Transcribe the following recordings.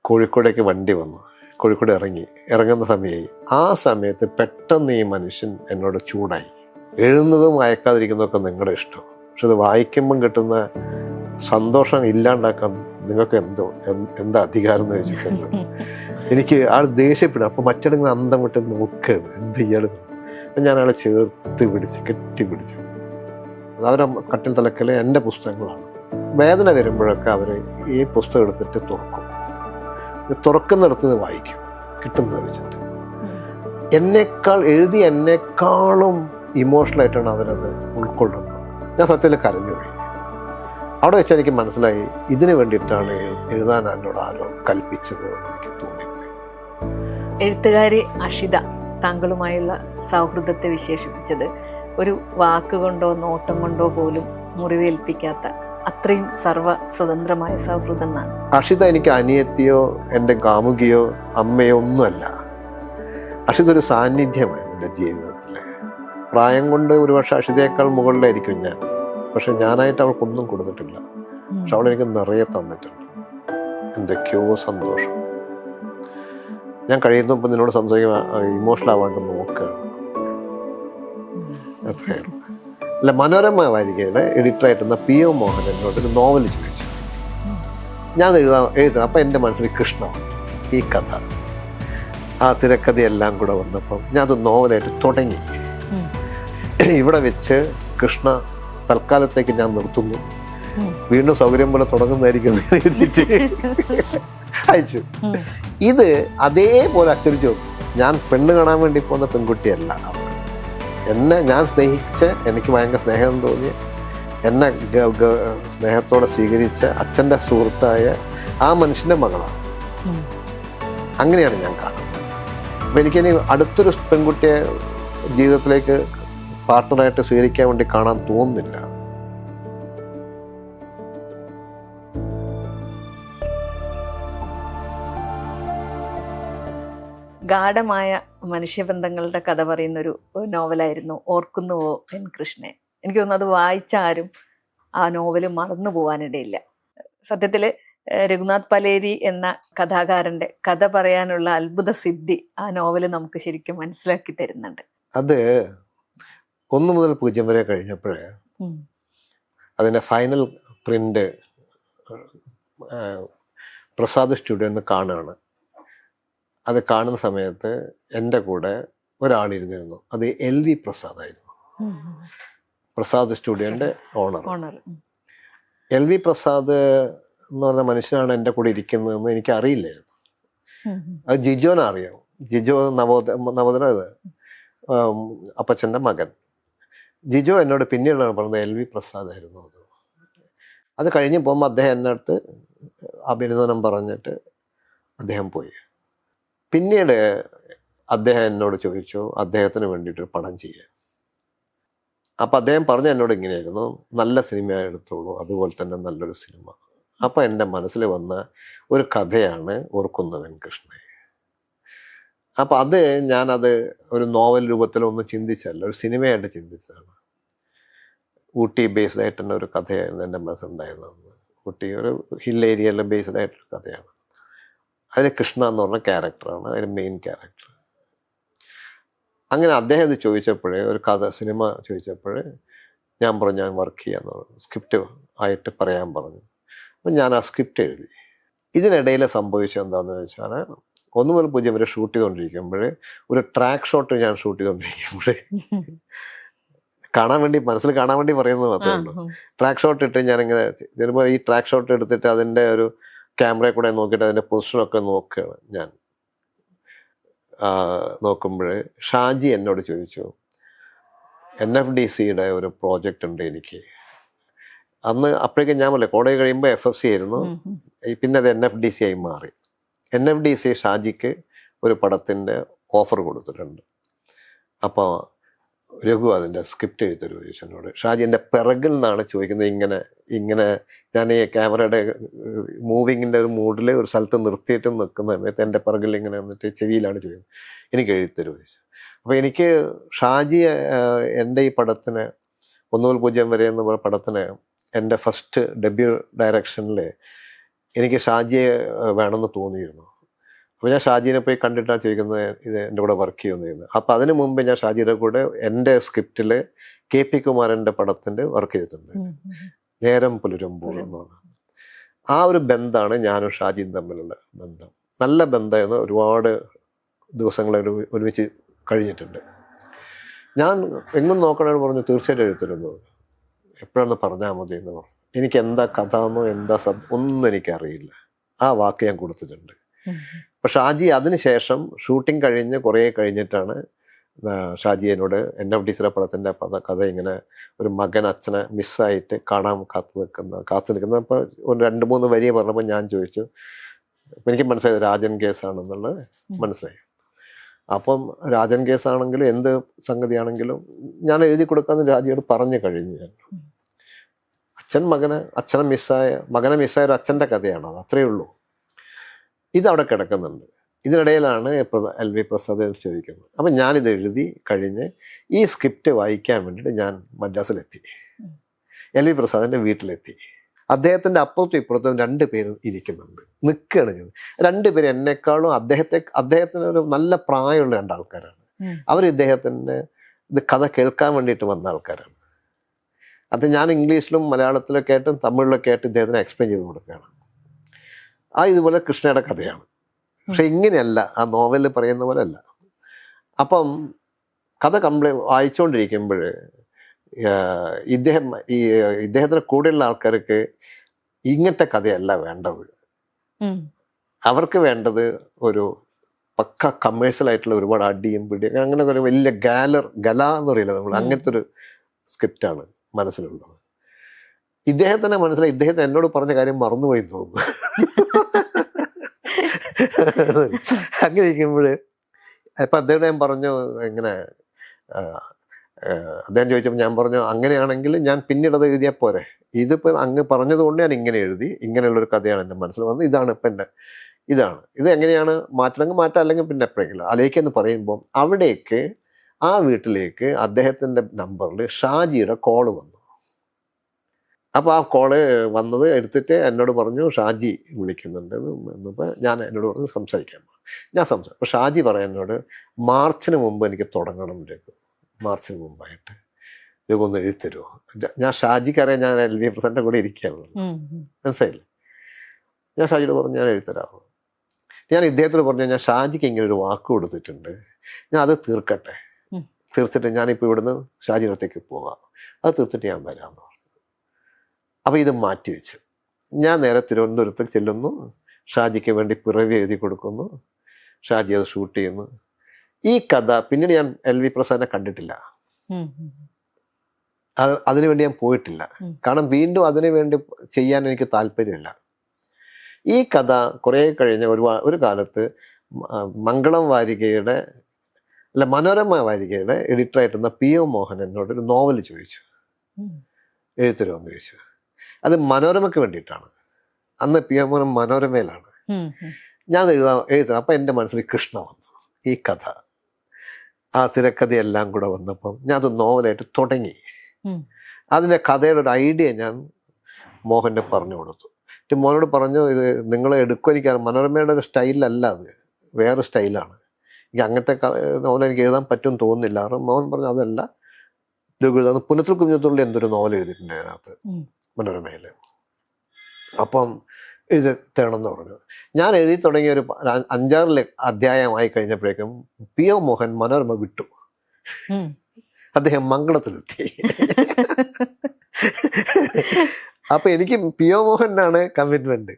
കോഴിക്കോടേക്ക് വണ്ടി വന്നു. കോഴിക്കോട് ഇറങ്ങുന്ന സമയമായി. ആ സമയത്ത് പെട്ടെന്ന് ഈ മനുഷ്യൻ എന്നോട് ചൂടായി. എഴുതുന്നതും വായിക്കാതിരിക്കുന്നതൊക്കെ നിങ്ങളുടെ ഇഷ്ടം, പക്ഷെ അത് വായിക്കുമ്പം കിട്ടുന്ന സന്തോഷം ഇല്ലാണ്ടാക്കാൻ നിങ്ങൾക്ക് എന്താ അധികാരം എന്ന് ചോദിച്ചിട്ടുണ്ട്. എനിക്ക് ആൾ ദേഷ്യപ്പെടും. അപ്പോൾ മറ്റിടങ്ങൾ അന്തം വിട്ട് നോക്കുകയാണ്, എന്ത് ഇയാൾ. അപ്പം ഞാൻ ആളെ ചേർത്ത് പിടിച്ച് കെട്ടിപ്പിടിച്ചു. അവരെ കട്ടിൽ തലക്കൽ എൻ്റെ പുസ്തകങ്ങളാണ്. വേദന വരുമ്പോഴൊക്കെ അവർ ഈ പുസ്തകം എടുത്തിട്ട് തുറക്കുന്നിടത്ത് വായിക്കും, കിട്ടുന്നത് വെച്ചിട്ട്. എന്നെക്കാളും ഇമോഷണലായിട്ടാണ് അവരത് ഉൾക്കൊള്ളുന്നത്. ഞാൻ സത്യത്തിൽ കരഞ്ഞുപോയി. അവിടെ വെച്ച് എനിക്ക് മനസ്സിലായി, ഇതിനു വേണ്ടിയിട്ടാണ് എഴുതാൻ എന്നോട് ആരോ കൽപ്പിച്ചത് എന്ന് എനിക്ക് തോന്നിപ്പോയി. എഴുത്തുകാരി അഷിത താങ്കളുമായുള്ള സൗഹൃദത്തെ വിശേഷിപ്പിച്ചത് ഒരു വാക്കുകൊണ്ടോ നോട്ടം കൊണ്ടോ പോലും മുറിവേൽപ്പിക്കാത്ത അത്രയും സർവ്വ സ്വതന്ത്രമായ സൗഹൃദം എന്നാണ്. അഷിത എനിക്ക് അനിയത്തിയോ എൻ്റെ കാമുകിയോ അമ്മയോ ഒന്നുമല്ല. അഷിത ഒരു സാന്നിധ്യമാണ് എൻ്റെ ജീവിതത്തിൽ. പ്രായം കൊണ്ട് ഒരുപക്ഷെ അഷിതയേക്കാൾ മുകളിലായിരിക്കും ഞാൻ, പക്ഷെ ഞാനായിട്ട് അവൾക്കൊന്നും കൊടുത്തിട്ടില്ല. പക്ഷെ അവളെനിക്ക് നിറയെ തന്നിട്ടുണ്ട്. എന്തൊക്കെയോ സന്തോഷം. ഞാൻ കഴിയുന്നപ്പോൾ നിന്നോട് സംസാരിക്കാൻ ഇമോഷണൽ ആവാണ്ട് നോക്കുകയാണ്. അത്രയാണ്. അല്ല, മനോരമ വാരികയുടെ എഡിറ്ററായിട്ടുന്ന PO മോഹൻ എന്നോടൊരു നോവൽ ചോദിച്ചു. ഞാൻ എഴുതണം. അപ്പം എൻ്റെ മനസ്സിൽ കൃഷ്ണ വന്നു. ഈ കഥ, ആ തിരക്കഥയെല്ലാം കൂടെ വന്നപ്പം ഞാൻ അത് നോവലായിട്ട് തുടങ്ങി. ഇവിടെ വെച്ച് കൃഷ്ണ തൽക്കാലത്തേക്ക് ഞാൻ നിർത്തുന്നു, വീണ്ടും സൗകര്യം പോലെ തുടങ്ങുന്നതായിരിക്കും എഴുതിയിട്ട് അയച്ചു. ഇത് അതേപോലെ അച്ചടിച്ചു. ഞാൻ പെണ്ണ് കാണാൻ വേണ്ടി പോകുന്ന പെൺകുട്ടിയല്ല. ഞാൻ സ്നേഹിച്ച്, എനിക്ക് ഭയങ്കര സ്നേഹം തോന്നി, എന്നെ സ്നേഹത്തോടെ സ്വീകരിച്ച അച്ഛൻ്റെ സുഹൃത്തായ ആ മനുഷ്യൻ്റെ മകളാണ്. അങ്ങനെയാണ് ഞാൻ കാണുന്നത്. അപ്പം എനിക്കിനി അടുത്തൊരു പെൺകുട്ടിയെ ജീവിതത്തിലേക്ക് പാർട്ട്ണറായിട്ട് സ്വീകരിക്കാൻ വേണ്ടി കാണാൻ തോന്നുന്നില്ല. ഗാഢമായ മനുഷ്യബന്ധങ്ങളുടെ കഥ പറയുന്നൊരു നോവലായിരുന്നു ഓർക്കുന്നുവോ എൻ കൃഷ്ണൻ. എനിക്ക് തോന്നുന്നു അത് വായിച്ച ആരും ആ നോവല് മറന്നു പോകാനിടയില്ല. സത്യത്തിൽ രഘുനാഥ് പലേരി എന്ന കഥാകാരൻ്റെ കഥ പറയാനുള്ള അത്ഭുത സിദ്ധി ആ നോവല് നമുക്ക് ശരിക്കും മനസ്സിലാക്കി തരുന്നുണ്ട്. അത് 1 മുതൽ 0 വരെ കഴിഞ്ഞപ്പോഴേ അതിൻ്റെ ഫൈനൽ പ്രിൻ്റ് പ്രസാദ് സ്റ്റുഡിയോന്ന് കാണുകയാണ്. അത് കാണുന്ന സമയത്ത് എൻ്റെ കൂടെ ഒരാളിരുന്നിരുന്നു. അത് LV പ്രസാദ് ആയിരുന്നു, പ്രസാദ് സ്റ്റുഡിയോൻ്റെ ഓണർ. LV പ്രസാദ് എന്ന് പറഞ്ഞ മനുഷ്യനാണ് എൻ്റെ കൂടെ ഇരിക്കുന്നതെന്ന് എനിക്ക് അറിയില്ലായിരുന്നു. അത് ജിജോനെ അറിയാം. ജിജോ നവോദയ അപ്പച്ചൻ്റെ മകൻ. ജിജോ എന്നോട് പിന്നീടാണ് പറഞ്ഞത് LV പ്രസാദ് ആയിരുന്നു അത്. അത് കഴിഞ്ഞ് പോകുമ്പോൾ അദ്ദേഹം എൻ്റെ അടുത്ത് അഭിനന്ദനം പറഞ്ഞിട്ട് അദ്ദേഹം പോയി. പിന്നീട് അദ്ദേഹം എന്നോട് ചോദിച്ചു അദ്ദേഹത്തിന് വേണ്ടിയിട്ടൊരു പടം ചെയ്യാൻ. അപ്പം അദ്ദേഹം പറഞ്ഞ എന്നോട് ഇങ്ങനെയായിരുന്നു, നല്ല സിനിമ എടുത്തോളൂ, അതുപോലെ തന്നെ നല്ലൊരു സിനിമ. അപ്പം എൻ്റെ മനസ്സിൽ വന്ന ഒരു കഥയാണ് ഓർക്കുന്നുവൻ കൃഷ്ണൻ. അപ്പം അത് ഞാനത് ഒരു നോവൽ രൂപത്തിലൊന്നും ചിന്തിച്ചല്ല, ഒരു സിനിമയായിട്ട് ചിന്തിച്ചതാണ്. ഊട്ടി ബേസ്ഡ് ആയിട്ട് തന്നെ ഒരു കഥയായിരുന്നു എൻ്റെ മനസ്സിലുണ്ടായിരുന്നത്. ഊട്ടി ഒരു ഹിൽ ഏരിയയിലെ ബേസ്ഡ് ആയിട്ടൊരു കഥയാണ്. അതിൽ കൃഷ്ണ എന്ന് പറഞ്ഞ ക്യാരക്ടറാണ് അതിൽ മെയിൻ ക്യാരക്ടർ. അങ്ങനെ അദ്ദേഹം ഇത് ചോദിച്ചപ്പോഴേ, ഒരു സിനിമ ചോദിച്ചപ്പോഴേ ഞാൻ പറഞ്ഞു ഞാൻ വർക്ക് ചെയ്യാന്ന് പറഞ്ഞു, സ്ക്രിപ്റ്റ് ആയിട്ട് പറയാൻ പറഞ്ഞു. അപ്പം ഞാൻ ആ സ്ക്രിപ്റ്റ് എഴുതി. ഇതിനിടയിൽ സംഭവിച്ചത് എന്താണെന്ന് വെച്ചാൽ 1 മുതൽ 0 വരെ ഷൂട്ട് ചെയ്തുകൊണ്ടിരിക്കുമ്പോൾ ഒരു ട്രാക്ക് ഷോട്ട് ഞാൻ ഷൂട്ട് ചെയ്തുകൊണ്ടിരിക്കുമ്പോൾ മനസ്സിൽ കാണാൻ വേണ്ടി പറയുന്നത് മാത്രമേ ഉള്ളൂ. ട്രാക്ക് ഷോട്ട് ഇട്ട് ഞാനിങ്ങനെ ചിലപ്പോൾ ഈ ട്രാക്ക് ഷോട്ട് എടുത്തിട്ട് അതിൻ്റെ ഒരു ക്യാമറയിൽ കൂടെ നോക്കിയിട്ട് അതിൻ്റെ പൊസിഷനൊക്കെ നോക്കുകയാണ് ഞാൻ. നോക്കുമ്പോൾ ഷാജി എന്നോട് ചോദിച്ചു, NFDCയുടെ ഒരു പ്രോജക്റ്റ് ഉണ്ട് എനിക്ക്. അപ്പോഴേക്കും ഞാൻ പറയില്ല, കോളേജ് കഴിയുമ്പോൾ FSC ആയിരുന്നു, പിന്നെ അത് NFDC ആയി മാറി. NFDC ഷാജിക്ക് ഒരു പടത്തിൻ്റെ ഓഫർ കൊടുത്തിട്ടുണ്ട്. അപ്പോൾ രഘു അതിൻ്റെ സ്ക്രിപ്റ്റ് എഴുതരു ചോദിച്ചു എന്നോട്. ഷാജി എൻ്റെ പിറകിൽ നിന്നാണ് ചോദിക്കുന്നത്. ഇങ്ങനെ ഞാൻ ഈ ക്യാമറയുടെ മൂവിങ്ങിൻ്റെ ഒരു മൂഡിൽ ഒരു സ്ഥലത്ത് നിർത്തിയിട്ട് നിൽക്കുന്ന സമയത്ത് എൻ്റെ പിറകിൽ ഇങ്ങനെ വന്നിട്ട് ചെവിയിലാണ് ചോദിക്കുന്നത്, എനിക്ക് എഴുതരു ചോദിച്ചു. അപ്പോൾ എനിക്ക് ഷാജി എൻ്റെ ഈ പടത്തിന് 1 മുതൽ 0 വരെ എന്ന് പറയുന്ന പടത്തിന് എൻ്റെ ഫസ്റ്റ് ഡെബ്യൂ ഡയറക്ഷനിൽ എനിക്ക് ഷാജിയെ വേണമെന്ന് തോന്നിയിരുന്നു. അപ്പോൾ ഞാൻ ഷാജീനെ പോയി കണ്ടിട്ടാണ് ചോദിക്കുന്നത് ഇത് എൻ്റെ കൂടെ വർക്ക് ചെയ്യുമെന്ന്. അപ്പോൾ അതിന് മുമ്പ് ഞാൻ ഷാജിയുടെ കൂടെ എൻ്റെ സ്ക്രിപ്റ്റിൽ KP കുമാരൻ്റെ പടത്തിൻ്റെ വർക്ക് ചെയ്തിട്ടുണ്ട്, നേരം പുലരുമ്പോൾ എന്നാണ്. ആ ഒരു ബന്ധമാണ് ഞാനും ഷാജിയും തമ്മിലുള്ള ബന്ധം. നല്ല ബന്ധമായിരുന്നു. ഒരുപാട് ദിവസങ്ങൾ ഒരുമിച്ച് കഴിഞ്ഞിട്ടുണ്ട്. ഞാൻ എങ്ങും നോക്കണമെന്ന് പറഞ്ഞു, തീർച്ചയായിട്ടും എഴുത്തരുന്നു, എപ്പോഴാണ് പറഞ്ഞാൽ മതി എന്ന് പറഞ്ഞു. എനിക്ക് എന്താ കഥ എന്നോ എന്താ ഒന്നും എനിക്കറിയില്ല. ആ വാക്ക് ഞാൻ കൊടുത്തിട്ടുണ്ട്. അപ്പോൾ ഷാജി അതിനുശേഷം ഷൂട്ടിംഗ് കഴിഞ്ഞ് കുറേ കഴിഞ്ഞിട്ടാണ് ഷാജി എന്നോട് NFDC പടത്തിൻ്റെ കഥ ഇങ്ങനെ ഒരു മകൻ അച്ഛനെ മിസ്സായിട്ട് കാണാൻ കാത്തു നിൽക്കുന്നത്. അപ്പോൾ ഒരു 2-3 വരി പറഞ്ഞപ്പോൾ ഞാൻ ചോദിച്ചു, അപ്പം എനിക്ക് മനസ്സിലായത് രാജൻ കേസാണെന്നുള്ളത് മനസ്സിലായി. അപ്പം രാജൻ കേസാണെങ്കിലും എന്ത് സംഗതിയാണെങ്കിലും ഞാൻ എഴുതി കൊടുക്കാമെന്ന് രാജിയോട് പറഞ്ഞു കഴിഞ്ഞു. ഞാൻ മകനെ മിസ്സായ ഒരു അച്ഛൻ്റെ കഥയാണ്, അത് അത്രയേ ഉള്ളൂ. ഇതവിടെ കിടക്കുന്നുണ്ട്. ഇതിനിടയിലാണ് LV പ്രസാദ് ചോദിക്കുന്നത്. അപ്പം ഞാനിത് എഴുതി കഴിഞ്ഞ് ഈ സ്ക്രിപ്റ്റ് വായിക്കാൻ വേണ്ടിയിട്ട് ഞാൻ മദ്രാസിലെത്തി, LV പ്രസാദിൻ്റെ വീട്ടിലെത്തി. അദ്ദേഹത്തിൻ്റെ അപ്പുറത്തും ഇപ്പുറത്തും 2 പേര് ഇരിക്കുന്നുണ്ട്, നിൽക്കുകയാണ് ചെയ്തത്. 2 പേര് എന്നെക്കാളും അദ്ദേഹത്തിന് ഒരു നല്ല പ്രായമുള്ള 2 ആൾക്കാരാണ്. അവർ ഇദ്ദേഹത്തിൻ്റെ ഇത് കഥ കേൾക്കാൻ വേണ്ടിയിട്ട് വന്ന ആൾക്കാരാണ്. അത് ഞാൻ ഇംഗ്ലീഷിലും മലയാളത്തിലൊക്കെ ആയിട്ടും തമിഴിലൊക്കെ ആയിട്ട് ഇദ്ദേഹത്തിന് എക്സ്പ്ലെയിൻ ചെയ്ത് കൊടുക്കുകയാണ്. ഇതുപോലെ കൃഷ്ണയുടെ കഥയാണ്, പക്ഷെ ഇങ്ങനെയല്ല, ആ നോവലിൽ പറയുന്ന പോലെ അല്ല. അപ്പം കഥ വായിച്ചുകൊണ്ടിരിക്കുമ്പോൾ ഇദ്ദേഹത്തിന് കൂടെയുള്ള ആൾക്കാർക്ക് ഇങ്ങനത്തെ കഥയല്ല വേണ്ടത്. അവർക്ക് വേണ്ടത് ഒരു പക്ക കമേഴ്ഷ്യൽ ആയിട്ടുള്ള ഒരുപാട് അടിയും പിടിയും, അങ്ങനെ ഒരു വലിയ ഗല എന്ന് പറയില്ല നമ്മൾ, അങ്ങനത്തെ ഒരു സ്ക്രിപ്റ്റാണ് മനസ്സിലുള്ളത്. ഇദ്ദേഹത്തിനെ മനസ്സിലായി, ഇദ്ദേഹത്തിന് എന്നോട് പറഞ്ഞ കാര്യം മറന്നുപോയി തോന്നുന്നു. അങ്ങനെ ഇരിക്കുമ്പോൾ ഇപ്പം അദ്ദേഹം ഞാൻ പറഞ്ഞു ഇങ്ങനെ, അദ്ദേഹം ചോദിച്ചപ്പോൾ ഞാൻ പറഞ്ഞു അങ്ങനെയാണെങ്കിൽ ഞാൻ പിന്നീട് അത് എഴുതിയാൽ പോരെ, ഇതിപ്പോൾ അങ്ങ് പറഞ്ഞതുകൊണ്ട് ഞാൻ ഇങ്ങനെ എഴുതി, ഇങ്ങനെയുള്ളൊരു കഥയാണ് എൻ്റെ മനസ്സിൽ വന്നത്, ഇതാണ് ഇപ്പം ഇത് എങ്ങനെയാണ് മാറ്റണമെങ്കിൽ മാറ്റാം, അല്ലെങ്കിൽ പിന്നെ എപ്പോഴെങ്കിലും അലേക്കെന്ന് പറയുമ്പോൾ അവിടേക്ക് ആ വീട്ടിലേക്ക് അദ്ദേഹത്തിൻ്റെ നമ്പറിൽ ഷാജിയുടെ കോള് വന്നു. അപ്പോൾ ആ കോള് വന്നത് എടുത്തിട്ട് എന്നോട് പറഞ്ഞു ഷാജി വിളിക്കുന്നുണ്ട് എന്നപ്പോൾ ഞാൻ എന്നോട് പറഞ്ഞു സംസാരിക്കാൻ. ഞാൻ സംസാരിക്കും. അപ്പോൾ ഷാജി പറയാൻ എന്നോട് മാർച്ചിന് മുമ്പ് എനിക്ക് തുടങ്ങണം, മാർച്ചിന് മുമ്പായിട്ട് ഒന്ന് എഴുത്തരുമോ. ഞാൻ ഷാജിക്കറിയാം ഞാൻ LV പ്രസാദിൻ്റെ കൂടെ ഇരിക്കുകയാണ്, മനസ്സിലായില്ലേ. ഞാൻ ഷാജിയോട് പറഞ്ഞു ഞാൻ എഴുത്തരാമോ. ഞാൻ ഇദ്ദേഹത്തോട് പറഞ്ഞു ഞാൻ ഷാജിക്ക് ഇങ്ങനെ ഒരു വാക്ക് കൊടുത്തിട്ടുണ്ട്, ഞാൻ അത് തീർത്തിട്ട് ഞാനിപ്പോൾ ഇവിടുന്ന് ഷാജിയുടെ അടുത്തേക്ക് പോകാം, അത് തീർത്തിട്ട് ഞാൻ വരാമെന്ന് പറഞ്ഞു. അപ്പോൾ ഇത് മാറ്റി വെച്ചു. ഞാൻ നേരെ തിരുവനന്തപുരത്ത് ചെല്ലുന്നു, ഷാജിക്ക് വേണ്ടി പിറവി എഴുതി കൊടുക്കുന്നു, ഷാജി അത് ഷൂട്ട് ചെയ്യുന്നു. ഈ കഥ പിന്നീട് ഞാൻ LV പ്രസാദിനെ കണ്ടിട്ടില്ല, അതിനുവേണ്ടി ഞാൻ പോയിട്ടില്ല, കാരണം വീണ്ടും അതിനു വേണ്ടി ചെയ്യാൻ എനിക്ക് താല്പര്യമില്ല. ഈ കഥ കുറേ കഴിഞ്ഞ് ഒരു കാലത്ത് മനോരമ വാരികയുടെ എഡിറ്ററായിട്ടുന്ന PO മോഹൻ എന്നോട് ഒരു നോവൽ ചോദിച്ചു, എഴുത്തരുമെന്ന് ചോദിച്ചു. അത് മനോരമയ്ക്ക് വേണ്ടിയിട്ടാണ്. അന്ന് PO മോഹൻ മനോരമയിലാണ്. ഞാൻ എഴുതണം. അപ്പം എൻ്റെ മനസ്സിൽ കൃഷ്ണ വന്നു, ഈ കഥ, ആ തിരക്കഥയെല്ലാം കൂടെ വന്നപ്പം ഞാൻ അത് നോവലായിട്ട് തുടങ്ങി. അതിൻ്റെ കഥയുടെ ഒരു ഐഡിയ ഞാൻ മോഹൻ്റെ പറഞ്ഞു കൊടുത്തു. മോഹനോട് പറഞ്ഞു ഇത് നിങ്ങൾ എടുക്കും, എനിക്ക് മനോരമയുടെ ഒരു സ്റ്റൈലല്ല, അത് വേറെ സ്റ്റൈലാണ്, എനിക്ക് അങ്ങനത്തെ നോവൽ എനിക്ക് എഴുതാൻ പറ്റുമെന്ന് തോന്നുന്നില്ല. കാരണം മോഹൻ പറഞ്ഞു അതല്ല, പുനത്തിൽ കുഞ്ഞത്തുള്ളി എന്തൊരു നോവൽ എഴുതിയിട്ടുണ്ട് അതിനകത്ത് മനോരമയിൽ, അപ്പം ഇത് തരണമെന്ന് പറഞ്ഞു. ഞാൻ എഴുതി തുടങ്ങിയ ഒരു 5-6 അധ്യായമായി കഴിഞ്ഞപ്പോഴേക്കും PO മോഹൻ മനോരമ വിട്ടു, അദ്ദേഹം മംഗളത്തിലെത്തി. അപ്പൊ എനിക്ക് PO മോഹനാണ് കമ്മിറ്റ്മെന്റ്,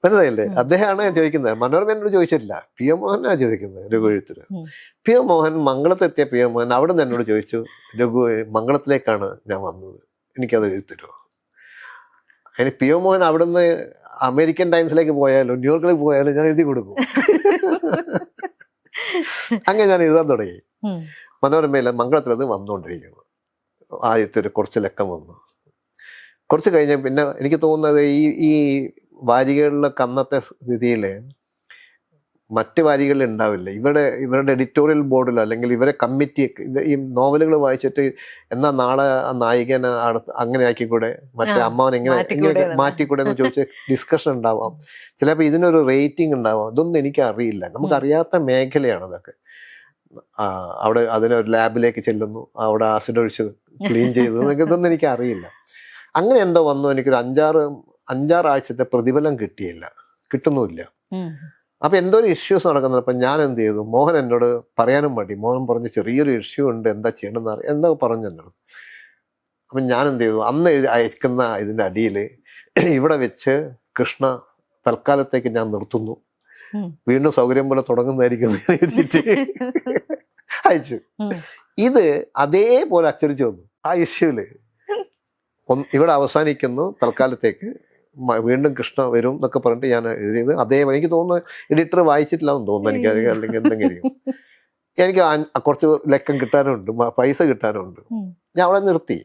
മനസ്സിലായില്ലേ. അദ്ദേഹമാണ് ചോദിക്കുന്നത്, മനോരമ എന്നോട് ചോദിച്ചിട്ടില്ല, PO മോഹനാണ് ചോദിക്കുന്നത്. രഘു എഴുത്തര് PO മോഹൻ മംഗളത്തെത്തിയ PO മോഹൻ അവിടെ നിന്ന് എന്നോട് ചോദിച്ചു, രഘു മംഗളത്തിലേക്കാണ് ഞാൻ വന്നത്, എനിക്കത് എഴുത്തരുമോ. അതിന് PO മോഹൻ അവിടുന്ന് അമേരിക്കൻ ടൈംസിലേക്ക് പോയാലോ ന്യൂയോർക്കിലേക്ക് പോയാലോ ഞാൻ എഴുതി കൊടുക്കും. അങ്ങനെ ഞാൻ എഴുതാൻ തുടങ്ങി. മനോരമയിൽ മംഗളത്തിലത് വന്നുകൊണ്ടിരിക്കുന്നു. ആദ്യത്തെ കുറച്ച് ലക്കം വന്നു. കുറച്ച് കഴിഞ്ഞ് പിന്നെ എനിക്ക് തോന്നുന്നത് ഈ വാരികകളിലൊക്കെ അന്നത്തെ സ്ഥിതിയിൽ മറ്റ് വാരികളിൽ ഉണ്ടാവില്ല. ഇവരുടെ എഡിറ്റോറിയൽ ബോർഡിലോ അല്ലെങ്കിൽ ഇവരെ കമ്മിറ്റി ഈ നോവലുകൾ വായിച്ചിട്ട് എന്നാ നാളെ ആ നായികനെ അങ്ങനെ ആക്കിക്കൂടെ, മറ്റേ അമ്മാവൻ എങ്ങനെ മാറ്റിക്കൂടെ എന്ന് ചോദിച്ച് ഡിസ്കഷൻ ഉണ്ടാവാം. ചിലപ്പോൾ ഇതിനൊരു റേറ്റിംഗ് ഉണ്ടാവാം. ഇതൊന്നും എനിക്ക് അറിയില്ല. നമുക്കറിയാത്ത മേഖലയാണ് അതൊക്കെ. അവിടെ അതിനൊരു ലാബിലേക്ക് ചെല്ലുന്നു, അവിടെ ആസിഡ് ഒഴിച്ച് ക്ലീൻ ചെയ്തു, ഇതൊന്നും എനിക്ക് അറിയില്ല. അങ്ങനെ എന്തോ വന്നു. എനിക്കൊരു അഞ്ചാറ് ആഴ്ചത്തെ പ്രതിഫലം കിട്ടുന്നുമില്ല. അപ്പം എന്തോ ഒരു ഇഷ്യൂസ് നടക്കുന്നത്. അപ്പം ഞാൻ എന്ത് ചെയ്തു, മോഹൻ എന്നോട് പറയാനും മതി. മോഹൻ പറഞ്ഞു ചെറിയൊരു ഇഷ്യൂ ഉണ്ട്, എന്താ ചെയ്യണമെന്ന് എന്താ പറഞ്ഞു എന്നോട്. അപ്പം ഞാൻ എന്ത് ചെയ്തു, അന്ന് അയക്കുന്ന ഇതിൻ്റെ അടിയിൽ ഇവിടെ വെച്ച് കൃഷ്ണ തൽക്കാലത്തേക്ക് ഞാൻ നിർത്തുന്നു, വീണ്ടും സൗകര്യം പോലെ തുടങ്ങുന്നതായിരിക്കും എഴുതിയിട്ട് അയച്ചു. ഇത് അതേപോലെ അച്ചടിച്ചു വന്നു. ആ ഇഷ്യൂല് ഇവിടെ അവസാനിക്കുന്നു, തൽക്കാലത്തേക്ക് വീണ്ടും കൃഷ്ണ വരും എന്നൊക്കെ പറഞ്ഞിട്ട് ഞാൻ എഴുതിയത് അതേപോലെ. എനിക്ക് തോന്നുന്നു എഡിറ്റർ വായിച്ചിട്ടില്ലാന്ന് തോന്നുന്നു, എനിക്കറിയാം. അല്ലെങ്കിൽ എന്തെങ്കിലും എനിക്ക് കുറച്ച് ലക്കം കിട്ടാനുണ്ട്, പൈസ കിട്ടാനുണ്ട്. ഞാൻ അവിടെ നിർത്തി.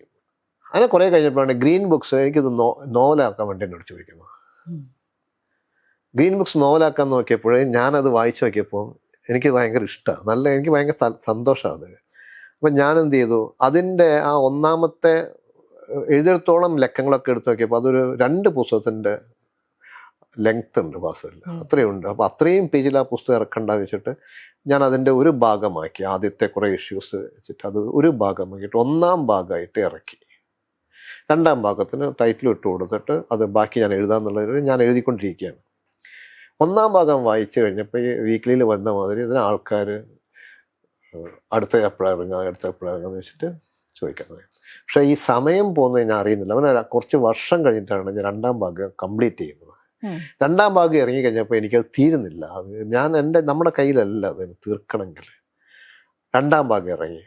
അങ്ങനെ കുറേ കഴിഞ്ഞപ്പോഴാണ് ഗ്രീൻ ബുക്സ് എനിക്കിത് നോവലാക്കാൻ വേണ്ടി എന്നോട് ചോദിക്കുന്നത്. ഗ്രീൻ ബുക്സ് നോവലാക്കാൻ നോക്കിയപ്പോഴേ ഞാനത് വായിച്ചു നോക്കിയപ്പോൾ എനിക്ക് ഭയങ്കര ഇഷ്ടമാണ്, എനിക്ക് ഭയങ്കര സന്തോഷമാണ് അത്. അപ്പം ഞാൻ എന്ത് ചെയ്തു, അതിൻ്റെ ആ ഒന്നാമത്തെ എഴുതിടത്തോളം ലക്കങ്ങളൊക്കെ എടുത്ത് നോക്കിയപ്പോൾ അതൊരു 2 പുസ്തകത്തിൻ്റെ ലെങ്ത് ഉണ്ട് പാസലിൽ, അത്രയുണ്ട്. അപ്പോൾ അത്രയും പേജിൽ ആ പുസ്തകം ഇറക്കണ്ട വെച്ചിട്ട് ഞാൻ അതിൻ്റെ ഒരു ഭാഗമാക്കി. ആദ്യത്തെ കുറേ ഇഷ്യൂസ് വെച്ചിട്ട് അത് ഒരു ഭാഗമാക്കിയിട്ട് 1-ാം ഭാഗമായിട്ട് ഇറക്കി. 2-ാം ഭാഗത്തിന് ടൈറ്റിൽ ഇട്ട് കൊടുത്തിട്ട് അത് ബാക്കി ഞാൻ എഴുതാമെന്നുള്ളത് ഞാൻ എഴുതിക്കൊണ്ടിരിക്കുകയാണ്. 1-ാം ഭാഗം വായിച്ചു കഴിഞ്ഞപ്പോൾ ഈ വീക്കിലിയിൽ വന്ന മാതിരി ഇതിന് ആൾക്കാർ അടുത്ത എപ്പോഴാണ് ഇറങ്ങുക വെച്ചിട്ട് ചോദിക്കാൻ തുടങ്ങി. പക്ഷേ ഈ സമയം പോകുന്നത് ഞാൻ അറിയുന്നില്ല. അവന് കുറച്ച് വർഷം കഴിഞ്ഞിട്ടാണ് ഞാൻ 2-ാം ഭാഗം കംപ്ലീറ്റ് ചെയ്യുന്നത്. 2-ാം ഭാഗം ഇറങ്ങിക്കഴിഞ്ഞപ്പോൾ എനിക്കത് തീരുന്നില്ല. അത് നമ്മുടെ കയ്യിലല്ല അതിന് തീർക്കണമെങ്കിൽ. 2-ാം ഭാഗം ഇറങ്ങി.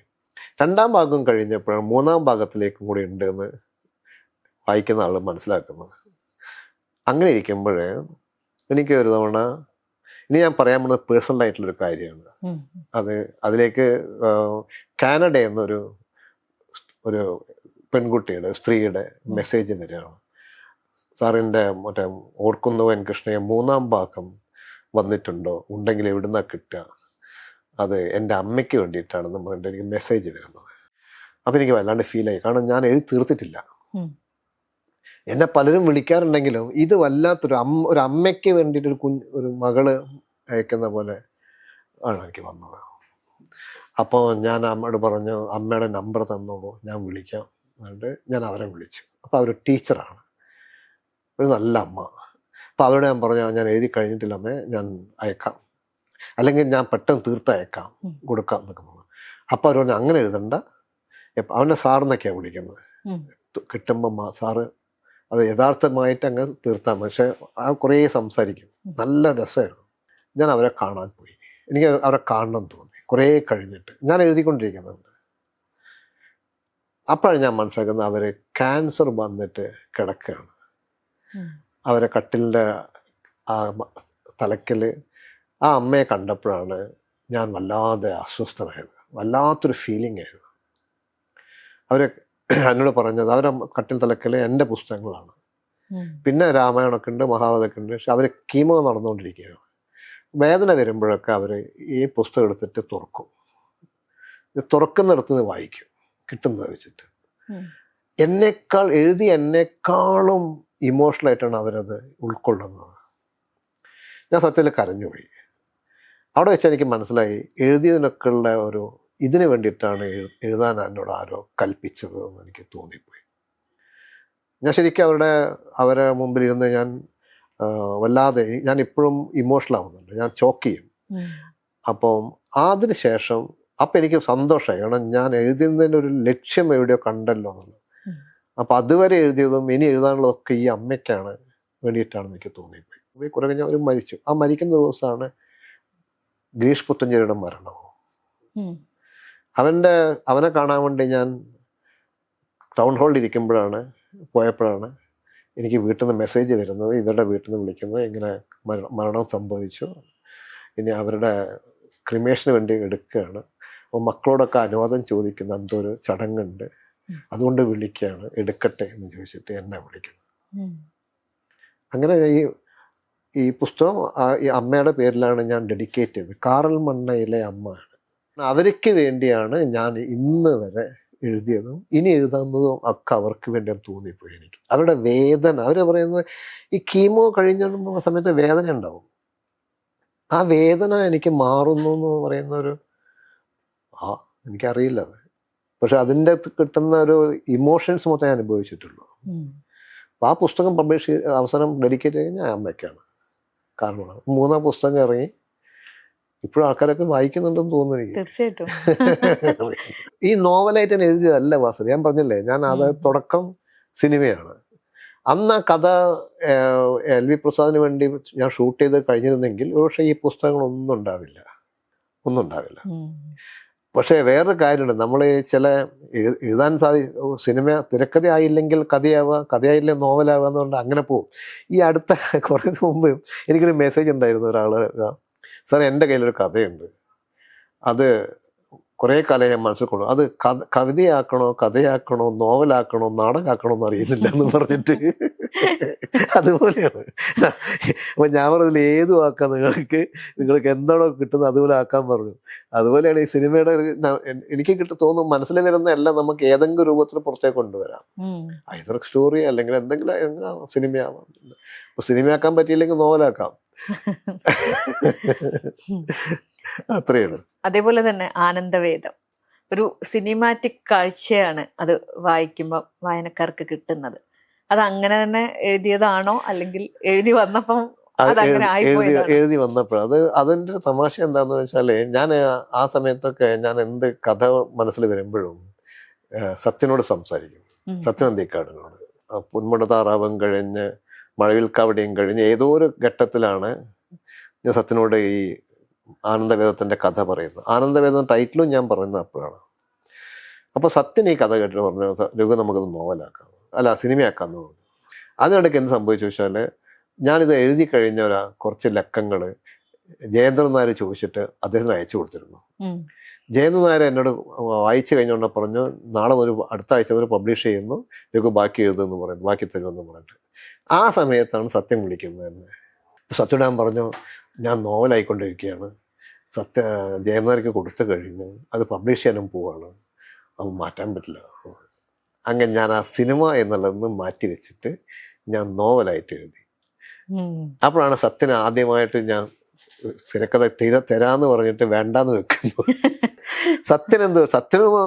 2-ാം ഭാഗം കഴിഞ്ഞപ്പോഴാണ് 3-ാം ഭാഗത്തിലേക്കും കൂടി ഉണ്ട് എന്ന് വായിക്കുന്ന ആൾ മനസ്സിലാക്കുന്നത്. അങ്ങനെ ഇരിക്കുമ്പോഴേ എനിക്ക് ഒരു തവണ, ഇനി ഞാൻ പറയാൻ പോകുന്നത് പേഴ്സണലായിട്ടുള്ളൊരു കാര്യമാണ്. അതിലേക്ക് കാനഡ എന്നൊരു പെൺകുട്ടിയുടെ സ്ത്രീയുടെ മെസ്സേജ് വരികയാണ്. സാറിൻ്റെ മറ്റേ ഓർക്കുന്നുവോ എൻ കൃഷ്ണയെ 3-ാം ഭാഗം വന്നിട്ടുണ്ടോ, ഉണ്ടെങ്കിൽ എവിടുന്നാ കിട്ടുക, അത് എൻ്റെ അമ്മയ്ക്ക് വേണ്ടിയിട്ടാണെന്ന് പറഞ്ഞിട്ട് എനിക്ക് മെസ്സേജ് വരുന്നത്. അപ്പം എനിക്ക് വല്ലാണ്ട് ഫീലായി. കാരണം ഞാൻ എഴുതി തീർത്തിട്ടില്ല. എന്നെ പലരും വിളിക്കാറുണ്ടെങ്കിലും ഇത് വല്ലാത്തൊരു ഒരു അമ്മയ്ക്ക് വേണ്ടിയിട്ട് ഒരു മകള് അയക്കുന്ന പോലെ ആണ് എനിക്ക് വന്നത്. അപ്പോൾ ഞാൻ അമ്മയോട് പറഞ്ഞു, അമ്മയുടെ നമ്പർ തന്നോളൂ, ഞാൻ വിളിക്കാം. എന്നിട്ട് ഞാൻ അവരെ വിളിച്ചു. അപ്പോൾ അവർ ടീച്ചറാണ്, ഒരു നല്ല അമ്മ. അപ്പോൾ അവരോട് ഞാൻ പറഞ്ഞു, ഞാൻ എഴുതി കഴിഞ്ഞിട്ടില്ല അമ്മേ, ഞാൻ അയക്കാം, അല്ലെങ്കിൽ ഞാൻ പെട്ടെന്ന് തീർത്തയക്കാം, കൊടുക്കാം എന്നൊക്കെ പറഞ്ഞു. അപ്പോൾ അവർ പറഞ്ഞു അങ്ങനെ എഴുതണ്ട, അവനെ സാറെന്നൊക്കെയാണ് വിളിക്കുന്നത്, കിട്ടുമ്പോൾ സാറ് അത് യഥാർത്ഥമായിട്ട് അങ്ങ് തീർത്താൽ. പക്ഷേ കുറേ സംസാരിക്കും, നല്ല രസമായിരുന്നു. ഞാൻ അവരെ കാണാൻ പോയി. എനിക്ക് അവരെ കാണണം തോന്നി കുറേ കഴിഞ്ഞിട്ട്. ഞാൻ എഴുതിക്കൊണ്ടിരിക്കുന്നുണ്ട്. അപ്പോഴാണ് ഞാൻ മനസ്സിലാക്കുന്നത് അവർ ക്യാൻസർ വന്നിട്ട് കിടക്കുകയാണ്. അവരെ കട്ടിലിൻ്റെ ആ തലക്കൽ ആ അമ്മയെ കണ്ടപ്പോഴാണ് ഞാൻ വല്ലാതെ അസ്വസ്ഥനായത്. വല്ലാത്തൊരു ഫീലിംഗ് ആയിരുന്നു. അവർ എന്നോട് പറഞ്ഞത് അവരെ കട്ടിൽ തലക്കൽ എൻ്റെ പുസ്തകങ്ങളാണ്, പിന്നെ രാമായണമൊക്കെ ഉണ്ട്, മഹാഭാരതമൊക്കെ ഉണ്ട്. പക്ഷെ അവർ കീമോ നടന്നുകൊണ്ടിരിക്കുകയാണ്. വേദന വരുമ്പോഴൊക്കെ അവർ ഈ പുസ്തകം എടുത്തിട്ട് തുറക്കുന്നിടത്ത് വായിക്കും, കിട്ടുന്നത് വെച്ചിട്ട്. എന്നെക്കാളും ഇമോഷണലായിട്ടാണ് അവരത് ഉൾക്കൊള്ളുന്നത്. ഞാൻ സത്യത്തിൽ കരഞ്ഞുപോയി. അവിടെ വെച്ച് എനിക്ക് മനസ്സിലായി, എഴുതിയതിനൊക്കെ ഉള്ള ഒരു ഇതിന് വേണ്ടിയിട്ടാണ് എഴുതാൻ എന്നോട് ആരോ കൽപ്പിച്ചത് എന്ന് എനിക്ക് തോന്നിപ്പോയി. ഞാൻ ശരിക്കും അവരെ മുമ്പിൽ ഇരുന്ന് ഞാൻ വല്ലാതെ ഞാൻ ഇപ്പോഴും ഇമോഷണൽ ആവുന്നുണ്ട്, ഞാൻ ചോക്ക് ചെയ്യും. അപ്പം അതിന് ശേഷം അപ്പം എനിക്ക് സന്തോഷമായി. കാരണം ഞാൻ എഴുതുന്നതിൻ്റെ ഒരു ലക്ഷ്യം എവിടെയോ കണ്ടല്ലോ എന്നുള്ളത്. അപ്പം അതുവരെ എഴുതിയതും ഇനി എഴുതാനുള്ളതൊക്കെ ഈ അമ്മയ്ക്കാണ് വേണ്ടിയിട്ടാണെന്ന് എനിക്ക് തോന്നിപ്പോയി. കുറെ കഴിഞ്ഞാൽ അവർ മരിച്ചു. ആ മരിക്കുന്ന ദിവസമാണ് ഗിരീഷ് പുത്തഞ്ചേരിയുടെ മരണവും. അവനെ കാണാൻ വേണ്ടി ഞാൻ ടൗൺ ഹാളിൽ പോയപ്പോഴാണ് എനിക്ക് വീട്ടിൽ നിന്ന് മെസ്സേജ് വരുന്നത്, ഇവരുടെ വീട്ടിൽ നിന്ന് വിളിക്കുന്നത്, ഇങ്ങനെ മരണം സംഭവിച്ചു, ഇനി അവരുടെ ക്രിമേഷന് വേണ്ടി എടുക്കുകയാണ്. അപ്പോൾ മക്കളോടൊക്കെ അനുവാദം ചോദിക്കുന്ന എന്തോ ഒരു ചടങ്ങുണ്ട്, അതുകൊണ്ട് വിളിക്കുകയാണ്, എടുക്കട്ടെ എന്ന് ചോദിച്ചിട്ട് എന്നെ വിളിക്കുന്നു. അങ്ങനെ ഈ പുസ്തകം ഈ അമ്മയുടെ പേരിലാണ് ഞാൻ ഡെഡിക്കേറ്റ് ചെയ്തത്. കാറൽ മണ്ണയിലെ അമ്മയാണ്. അവർക്ക് വേണ്ടിയാണ് ഞാൻ ഇന്ന് വരെ എഴുതിയതും ഇനി എഴുതാവുന്നതും ഒക്കെ അവർക്ക് വേണ്ടിയാണ് തോന്നിപ്പോയി എനിക്ക്. അവരുടെ വേദന, അവർ പറയുന്നത് ഈ കീമോ കഴിഞ്ഞ സമയത്ത് വേദന ഉണ്ടാവും. ആ വേദന എനിക്ക് മാറുന്നു എന്ന് പറയുന്ന ഒരു എനിക്കറിയില്ല അത്. പക്ഷെ അതിൻ്റെ കിട്ടുന്ന ഒരു ഇമോഷൻസ് മൊത്തം ഞാൻ അനുഭവിച്ചിട്ടുള്ളൂ. അപ്പോൾ ആ പുസ്തകം പബ്ലിഷ് അവസാനം ഡെഡിക്കേറ്റ് ചെയ്ത് ഞാൻ അമ്മയ്ക്കാണ്. കാരണം 3-ാം പുസ്തകം ഇറങ്ങി ഇപ്പോഴും ആൾക്കാരൊക്കെ വായിക്കുന്നുണ്ടെന്ന് തോന്നുന്നു എനിക്ക്. തീർച്ചയായിട്ടും. ഈ നോവലായിട്ട് ഞാൻ എഴുതിയതല്ല വാസു. ഞാൻ പറഞ്ഞില്ലേ, ഞാൻ അത് തുടക്കം സിനിമയാണ്. അന്ന് ആ കഥ LV പ്രസാദിന് വേണ്ടി ഞാൻ ഷൂട്ട് ചെയ്ത് കഴിഞ്ഞിരുന്നെങ്കിൽ പക്ഷേ ഈ പുസ്തകങ്ങളൊന്നും ഉണ്ടാവില്ല. പക്ഷേ വേറൊരു കാര്യമുണ്ട്, നമ്മൾ ചില എഴുതാൻ സിനിമ തിരക്കഥ ആയില്ലെങ്കിൽ കഥയാവുക, കഥയായില്ലെങ്കിൽ നോവലാവുക എന്നുകൊണ്ട് അങ്ങനെ പോവും. ഈ അടുത്ത കുറേ മുമ്പ് എനിക്കൊരു മെസ്സേജ് ഉണ്ടായിരുന്നു ഒരാൾ, സാർ എൻ്റെ കയ്യിലൊരു കഥയുണ്ട്, അത് കുറേ കാലം ഞാൻ മനസ്സിൽ കൊണ്ടു, അത് കവിതയാക്കണോ കഥയാക്കണോ നോവലാക്കണോ നാടകമാക്കണോ എന്ന് അറിയുന്നില്ല എന്ന് പറഞ്ഞിട്ട്. അതുപോലെയാണ്. അപ്പം ഞാൻ പറഞ്ഞതിൽ ഏതും ആക്കാം, നിങ്ങൾക്ക് എന്താണോ കിട്ടുന്നത് അതുപോലെ ആക്കാൻ പറഞ്ഞു. അതുപോലെയാണ് ഈ സിനിമയുടെ എനിക്ക് തോന്നുന്നു മനസ്സിൽ വരുന്ന എല്ലാം നമുക്ക് ഏതെങ്കിലും രൂപത്തിൽ പുറത്തേക്ക് കൊണ്ടുവരാം. ഐദർ സ്റ്റോറി അല്ലെങ്കിൽ എന്തെങ്കിലും സിനിമയാവാം. അപ്പോൾ സിനിമയാക്കാൻ പറ്റിയില്ലെങ്കിൽ നോവലാക്കാം. അത്രയാണ്. അതേപോലെ തന്നെ ആനന്ദവേദം ഒരു സിനിമാറ്റിക് കാഴ്ചയാണ് അത് വായിക്കുമ്പോൾ വായനക്കാർക്ക് കിട്ടുന്നത്. അത് അങ്ങനെ തന്നെ എഴുതിയതാണോ അല്ലെങ്കിൽ എഴുതി വന്നപ്പം എഴുതി വന്നപ്പോൾ അതിൻ്റെ തമാശ എന്താന്ന് വെച്ചാൽ, ഞാൻ ആ സമയത്തൊക്കെ ഞാൻ എന്ത് കഥ മനസ്സിൽ വരുമ്പോഴും സത്യനോട് സംസാരിക്കും. സത്യൻ അന്തിക്കാടിനോട്. പൊന്മുടതാറാവും കഴിഞ്ഞ് മഴവിൽക്കാവടിയും കഴിഞ്ഞ് ഏതോ ഒരു ഘട്ടത്തിലാണ് ഞാൻ സത്യനോട് ഈ ആനന്ദവേദത്തിൻ്റെ കഥ പറയുന്നത്. ആനന്ദവേദം ടൈറ്റിലും ഞാൻ പറയുന്നത് അപ്പോഴാണ്. അപ്പോൾ സത്യൻ ഈ കഥ കേട്ടിട്ട് പറഞ്ഞു, രഘു നമുക്കത് നോവലാക്കാം, അല്ല സിനിമയാക്കാമെന്ന് പറഞ്ഞു. അതിനിടയ്ക്ക് എന്ത് സംഭവിച്ചു വെച്ചാൽ, ഞാനിത് എഴുതി കഴിഞ്ഞ കുറച്ച് ലക്കങ്ങൾ ജയേന്ദ്രൻ നായർ ചോദിച്ചിട്ട് അദ്ദേഹത്തിന് അയച്ചു കൊടുത്തിരുന്നു. ജയേന്ദ്രൻ നായർ എന്നോട് വായിച്ചു കഴിഞ്ഞുകൊണ്ട് പറഞ്ഞു, നാളെ അടുത്ത ആഴ്ച ഒരു പബ്ലിഷ് ചെയ്യുന്നു, രഘു ബാക്കി എഴുതുമെന്ന് പറഞ്ഞു, ബാക്കി തരുമെന്ന് പറഞ്ഞിട്ട്. ആ സമയത്താണ് സത്യം വിളിക്കുന്നത് തന്നെ. സത്യനാൻ പറഞ്ഞു, ഞാൻ നോവലായിക്കൊണ്ടിരിക്കുകയാണ്, ജയനാർക്ക് കൊടുത്തു കഴിഞ്ഞു, അത് പബ്ലിഷ് ചെയ്യാനും പോവാണ്, അത് മാറ്റാൻ പറ്റില്ല. അങ്ങനെ ഞാൻ ആ സിനിമ എന്നുള്ളതൊന്ന് മാറ്റി വെച്ചിട്ട് ഞാൻ നോവലായിട്ട് എഴുതി. അപ്പോഴാണ് സത്യന് ആദ്യമായിട്ട് ഞാൻ തിരക്കഥ തരാന്ന് പറഞ്ഞിട്ട് വേണ്ടാന്ന് വെക്കുന്നു. സത്യന്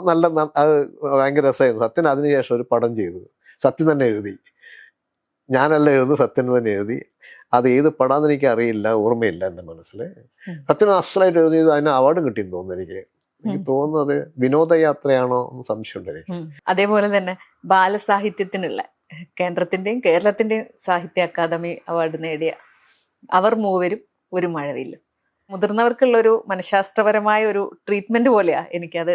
നല്ല അത് ഭയങ്കര രസമായിരുന്നു. സത്യൻ അതിനുശേഷം ഒരു പടം ചെയ്തു, സത്യൻ തന്നെ എഴുതി. ഞാനല്ല എഴുതുന്നത്, സത്യന് തന്നെ എഴുതി. അത് ഏത് പടാന്ന് എനിക്ക് അറിയില്ല, ഓർമ്മയില്ല എൻ്റെ മനസ്സിൽ. സത്യന് അസലായിട്ട് എഴുതിയത്, അതിന് അവാർഡ് കിട്ടിയെന്ന് തോന്നുന്നു. എനിക്ക് തോന്നുന്നത് വിനോദയാത്രയാണോ എന്ന് സംശയമുണ്ട് എനിക്ക്. അതേപോലെ തന്നെ ബാലസാഹിത്യത്തിനുള്ള കേന്ദ്രത്തിന്റെയും കേരളത്തിന്റെയും സാഹിത്യ അക്കാദമി അവാർഡ് നേടിയ അവർ മൂവരും ഒരു മഴവില്ലും മുതിർന്നവർക്കുള്ളൊരു മനഃശാസ്ത്രപരമായ ഒരു ട്രീറ്റ്മെന്റ് പോലെയാ എനിക്കത്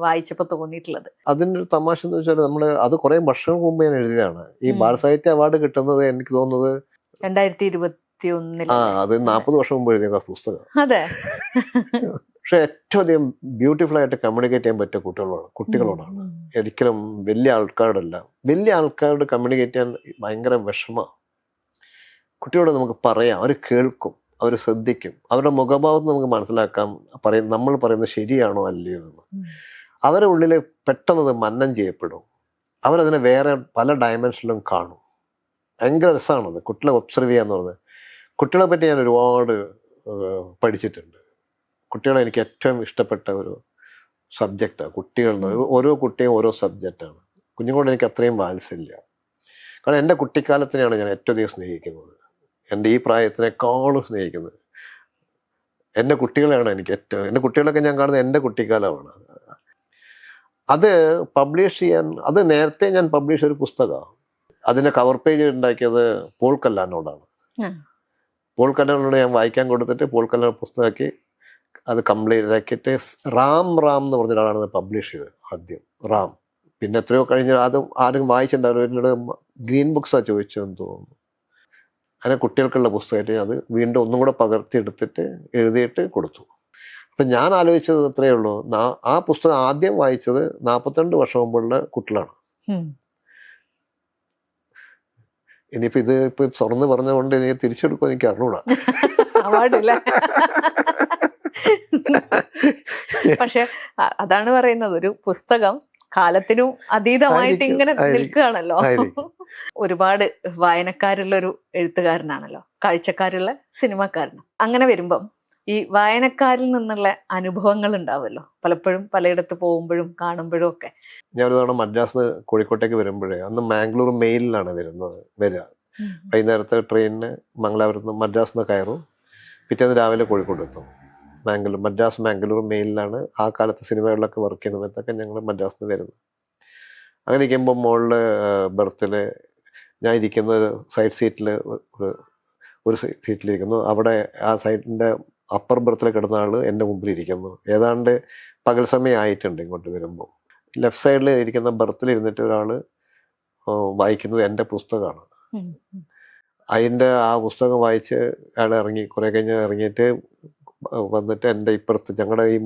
വായിച്ചപ്പോൾ തോന്നിയിട്ടുള്ളത്. അതിൻ്റെ ഒരു തമാശ എന്ന് വെച്ചാൽ, അത് കുറെ വർഷം മുമ്പ് ഞാൻ എഴുതിയതാണ്. ഈ ബാലസാഹിത്യ അവാർഡ് കിട്ടുന്നത് എനിക്ക് തോന്നുന്നത് 2021. അത് 40 വർഷം മുമ്പ് എഴുതിയ പുസ്തകം. അതെ. പക്ഷെ ഏറ്റവും അധികം ബ്യൂട്ടിഫുൾ ആയിട്ട് കമ്മ്യൂണിക്കേറ്റ് ചെയ്യാൻ പറ്റിയ കുട്ടികളോടാണ്. ഒരിക്കലും വലിയ ആൾക്കാരോടല്ല. വലിയ ആൾക്കാരോട് കമ്മ്യൂണിക്കേറ്റ് ചെയ്യാൻ ഭയങ്കര വിഷമമാണ്. കുട്ടികളോട് നമുക്ക് പറയാം, അവർ കേൾക്കും, അവർ ശ്രദ്ധിക്കും, അവരുടെ മുഖഭാവത്ത് നമുക്ക് മനസ്സിലാക്കാം നമ്മൾ പറയുന്നത് ശരിയാണോ അല്ലയോ എന്ന്. അവരുടെ ഉള്ളിൽ പെട്ടെന്ന് മന്നം ചെയ്യപ്പെടും. അവരതിനെ വേറെ പല ഡയമെൻഷനിലും കാണും. ഭയങ്കര രസമാണത് കുട്ടികളെ ഒബ്സർവ് ചെയ്യാന്ന് പറഞ്ഞത്. കുട്ടികളെ പറ്റി ഞാൻ ഒരുപാട് പഠിച്ചിട്ടുണ്ട്. കുട്ടികളെ എനിക്ക് ഏറ്റവും ഇഷ്ടപ്പെട്ട ഒരു സബ്ജക്റ്റാണ് കുട്ടികൾ. ഓരോ കുട്ടിയും ഓരോ സബ്ജക്റ്റാണ്. കുഞ്ഞുങ്ങളോട് എനിക്ക് അത്രയും വാത്സല്യ. കാരണം എൻ്റെ കുട്ടിക്കാലത്തിനെയാണ് ഞാൻ ഏറ്റവും അധികം സ്നേഹിക്കുന്നത്. എൻ്റെ ഈ പ്രായത്തിനേക്കാളും സ്നേഹിക്കുന്നത് എൻ്റെ കുട്ടികളെയാണ് എനിക്ക് ഏറ്റവും. എൻ്റെ കുട്ടികളൊക്കെ ഞാൻ കാണുന്നത് എൻ്റെ കുട്ടിക്കാലമാണ്. അത് പബ്ലിഷ് ചെയ്യാൻ, അത് നേരത്തെ ഞാൻ പബ്ലിഷ് ചെയ്ത ഒരു പുസ്തകമാണ്. അതിൻ്റെ കവർ പേജ് ഉണ്ടാക്കിയത് പോൾ കല്ലാനോടാണ്. പോൾ കല്ലാനോട് ഞാൻ വായിക്കാൻ കൊടുത്തിട്ട് പോൾ കല്ലാൻ പുസ്തകമാക്കി അത് കംപ്ലീറ്റ് ആക്കിയിട്ട് റാം എന്ന് പറഞ്ഞ ഒരാളാണ് പബ്ലിഷ് ചെയ്തത് ആദ്യം, റാം. പിന്നെ എത്രയോ കഴിഞ്ഞ് അത് ആരും വായിച്ചിട്ടുണ്ടാവും. എന്നോട് ഗ്രീൻ ബുക്സാണ് ചോദിച്ചതെന്ന് തോന്നുന്നു. അങ്ങനെ കുട്ടികൾക്കുള്ള പുസ്തകമായിട്ട് അത് വീണ്ടും ഒന്നും കൂടെ പകർത്തിയെടുത്തിട്ട് എഴുതിയിട്ട് കൊടുത്തു. അപ്പം ഞാൻ ആലോചിച്ചത് അത്രയേ ഉള്ളൂ, ആ പുസ്തകം ആദ്യം വായിച്ചത് 42 വർഷം മുമ്പുള്ള കുട്ടികളാണ്. ഇനിയിപ്പോൾ ഇത് ഇപ്പോൾ തുറന്ന് പറഞ്ഞുകൊണ്ട് എനിക്ക് തിരിച്ചെടുക്കുമോ എനിക്ക് അറിഞ്ഞൂടാ. അവാർഡില്ല. പക്ഷെ അതാണ് പറയുന്നത്, ഒരു പുസ്തകം കാലത്തിനും അതീതമായിട്ട് ഇങ്ങനെ നിൽക്കുകയാണല്ലോ. ഒരുപാട് വായനക്കാരുള്ളൊരു എഴുത്തുകാരനാണല്ലോ, കാഴ്ചക്കാരുള്ള സിനിമാക്കാരനും. അങ്ങനെ വരുമ്പം ഈ വായനക്കാരിൽ നിന്നുള്ള അനുഭവങ്ങൾ ഉണ്ടാവുമല്ലോ പലപ്പോഴും, പലയിടത്ത് പോകുമ്പോഴും കാണുമ്പോഴും ഒക്കെ. ഞാനൊരു തവണ മദ്രാസ് കോഴിക്കോട്ടേക്ക് വരുമ്പോഴേ, അന്ന് മാംഗ്ലൂർ മെയിലിലാണ് വരിക. വൈകുന്നേരത്തെ ട്രെയിനിന് മംഗലാപുരത്ത് നിന്ന് മദ്രാസിൽ നിന്ന് കയറും, പിറ്റേന്ന് രാവിലെ കോഴിക്കോട് എത്തും. മദ്രാസ് മാംഗ്ലൂർ മെയിലിലാണ് ആ കാലത്ത് സിനിമകളിലൊക്കെ വർക്ക് ചെയ്യുന്ന സമയത്തൊക്കെ ഞങ്ങൾ മദ്രാസിൽ നിന്ന് വരുന്നത്. അങ്ങനെ ഇരിക്കുമ്പോൾ മുകളിൽ ബർത്തിൽ ഞാൻ ഇരിക്കുന്നത് സൈഡ് സീറ്റിൽ, ഒരു സീറ്റിലിരിക്കുന്നു. അവിടെ ആ സൈഡിൻ്റെ അപ്പർ ബർത്തിൽ കിടന്ന ആൾ എൻ്റെ മുമ്പിൽ ഇരിക്കുന്നു. ഏതാണ്ട് പകൽ സമയം ആയിട്ടുണ്ട് ഇങ്ങോട്ട് വരുമ്പോൾ. ലെഫ്റ്റ് സൈഡിൽ ഇരിക്കുന്ന ബർത്തിൽ ഇരുന്നിട്ട് ഒരാൾ വായിക്കുന്നത് എൻ്റെ പുസ്തകമാണ്. അതിൻ്റെ ആ പുസ്തകം വായിച്ച് അയാൾ ഇറങ്ങി. കുറേ കഴിഞ്ഞ് ഇറങ്ങിയിട്ട് വന്നിട്ട് എൻ്റെ ഇപ്പുറത്ത്, ഞങ്ങളുടെ ഈ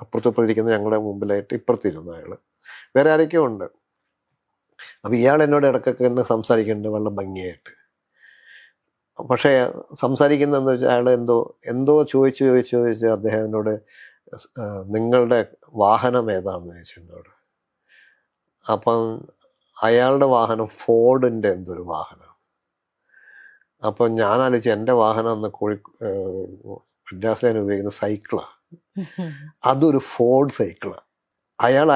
അപ്പുറത്തിരിക്കുന്ന ഞങ്ങളുടെ മുമ്പിലായിട്ട് ഇപ്പുറത്തിരുന്നു അയാൾ. വേറെ ആരൊക്കെയോ ഉണ്ട്. അപ്പോൾ ഇയാൾ എന്നോട് ഇടയ്ക്കൊക്കെ തന്നെ സംസാരിക്കുന്നുണ്ട് വളരെ ഭംഗിയായിട്ട്. പക്ഷേ സംസാരിക്കുന്നതെന്ന് വെച്ചാൽ അയാൾ എന്തോ ചോദിച്ച് അദ്ദേഹം എന്നോട് നിങ്ങളുടെ വാഹനം ഏതാണെന്ന് ചോദിച്ചു എന്നോട്. അപ്പം അയാളുടെ വാഹനം ഫോർഡിൻ്റെ എന്തൊരു വാഹനം. അപ്പം ഞാൻ ആലോചിച്ചു എൻ്റെ വാഹനം അന്ന് മദ്രാസിൽ ഉപയോഗിക്കുന്ന സൈക്കിളാണ്, അതൊരു ഫോർഡ് സൈക്കിളാണ്.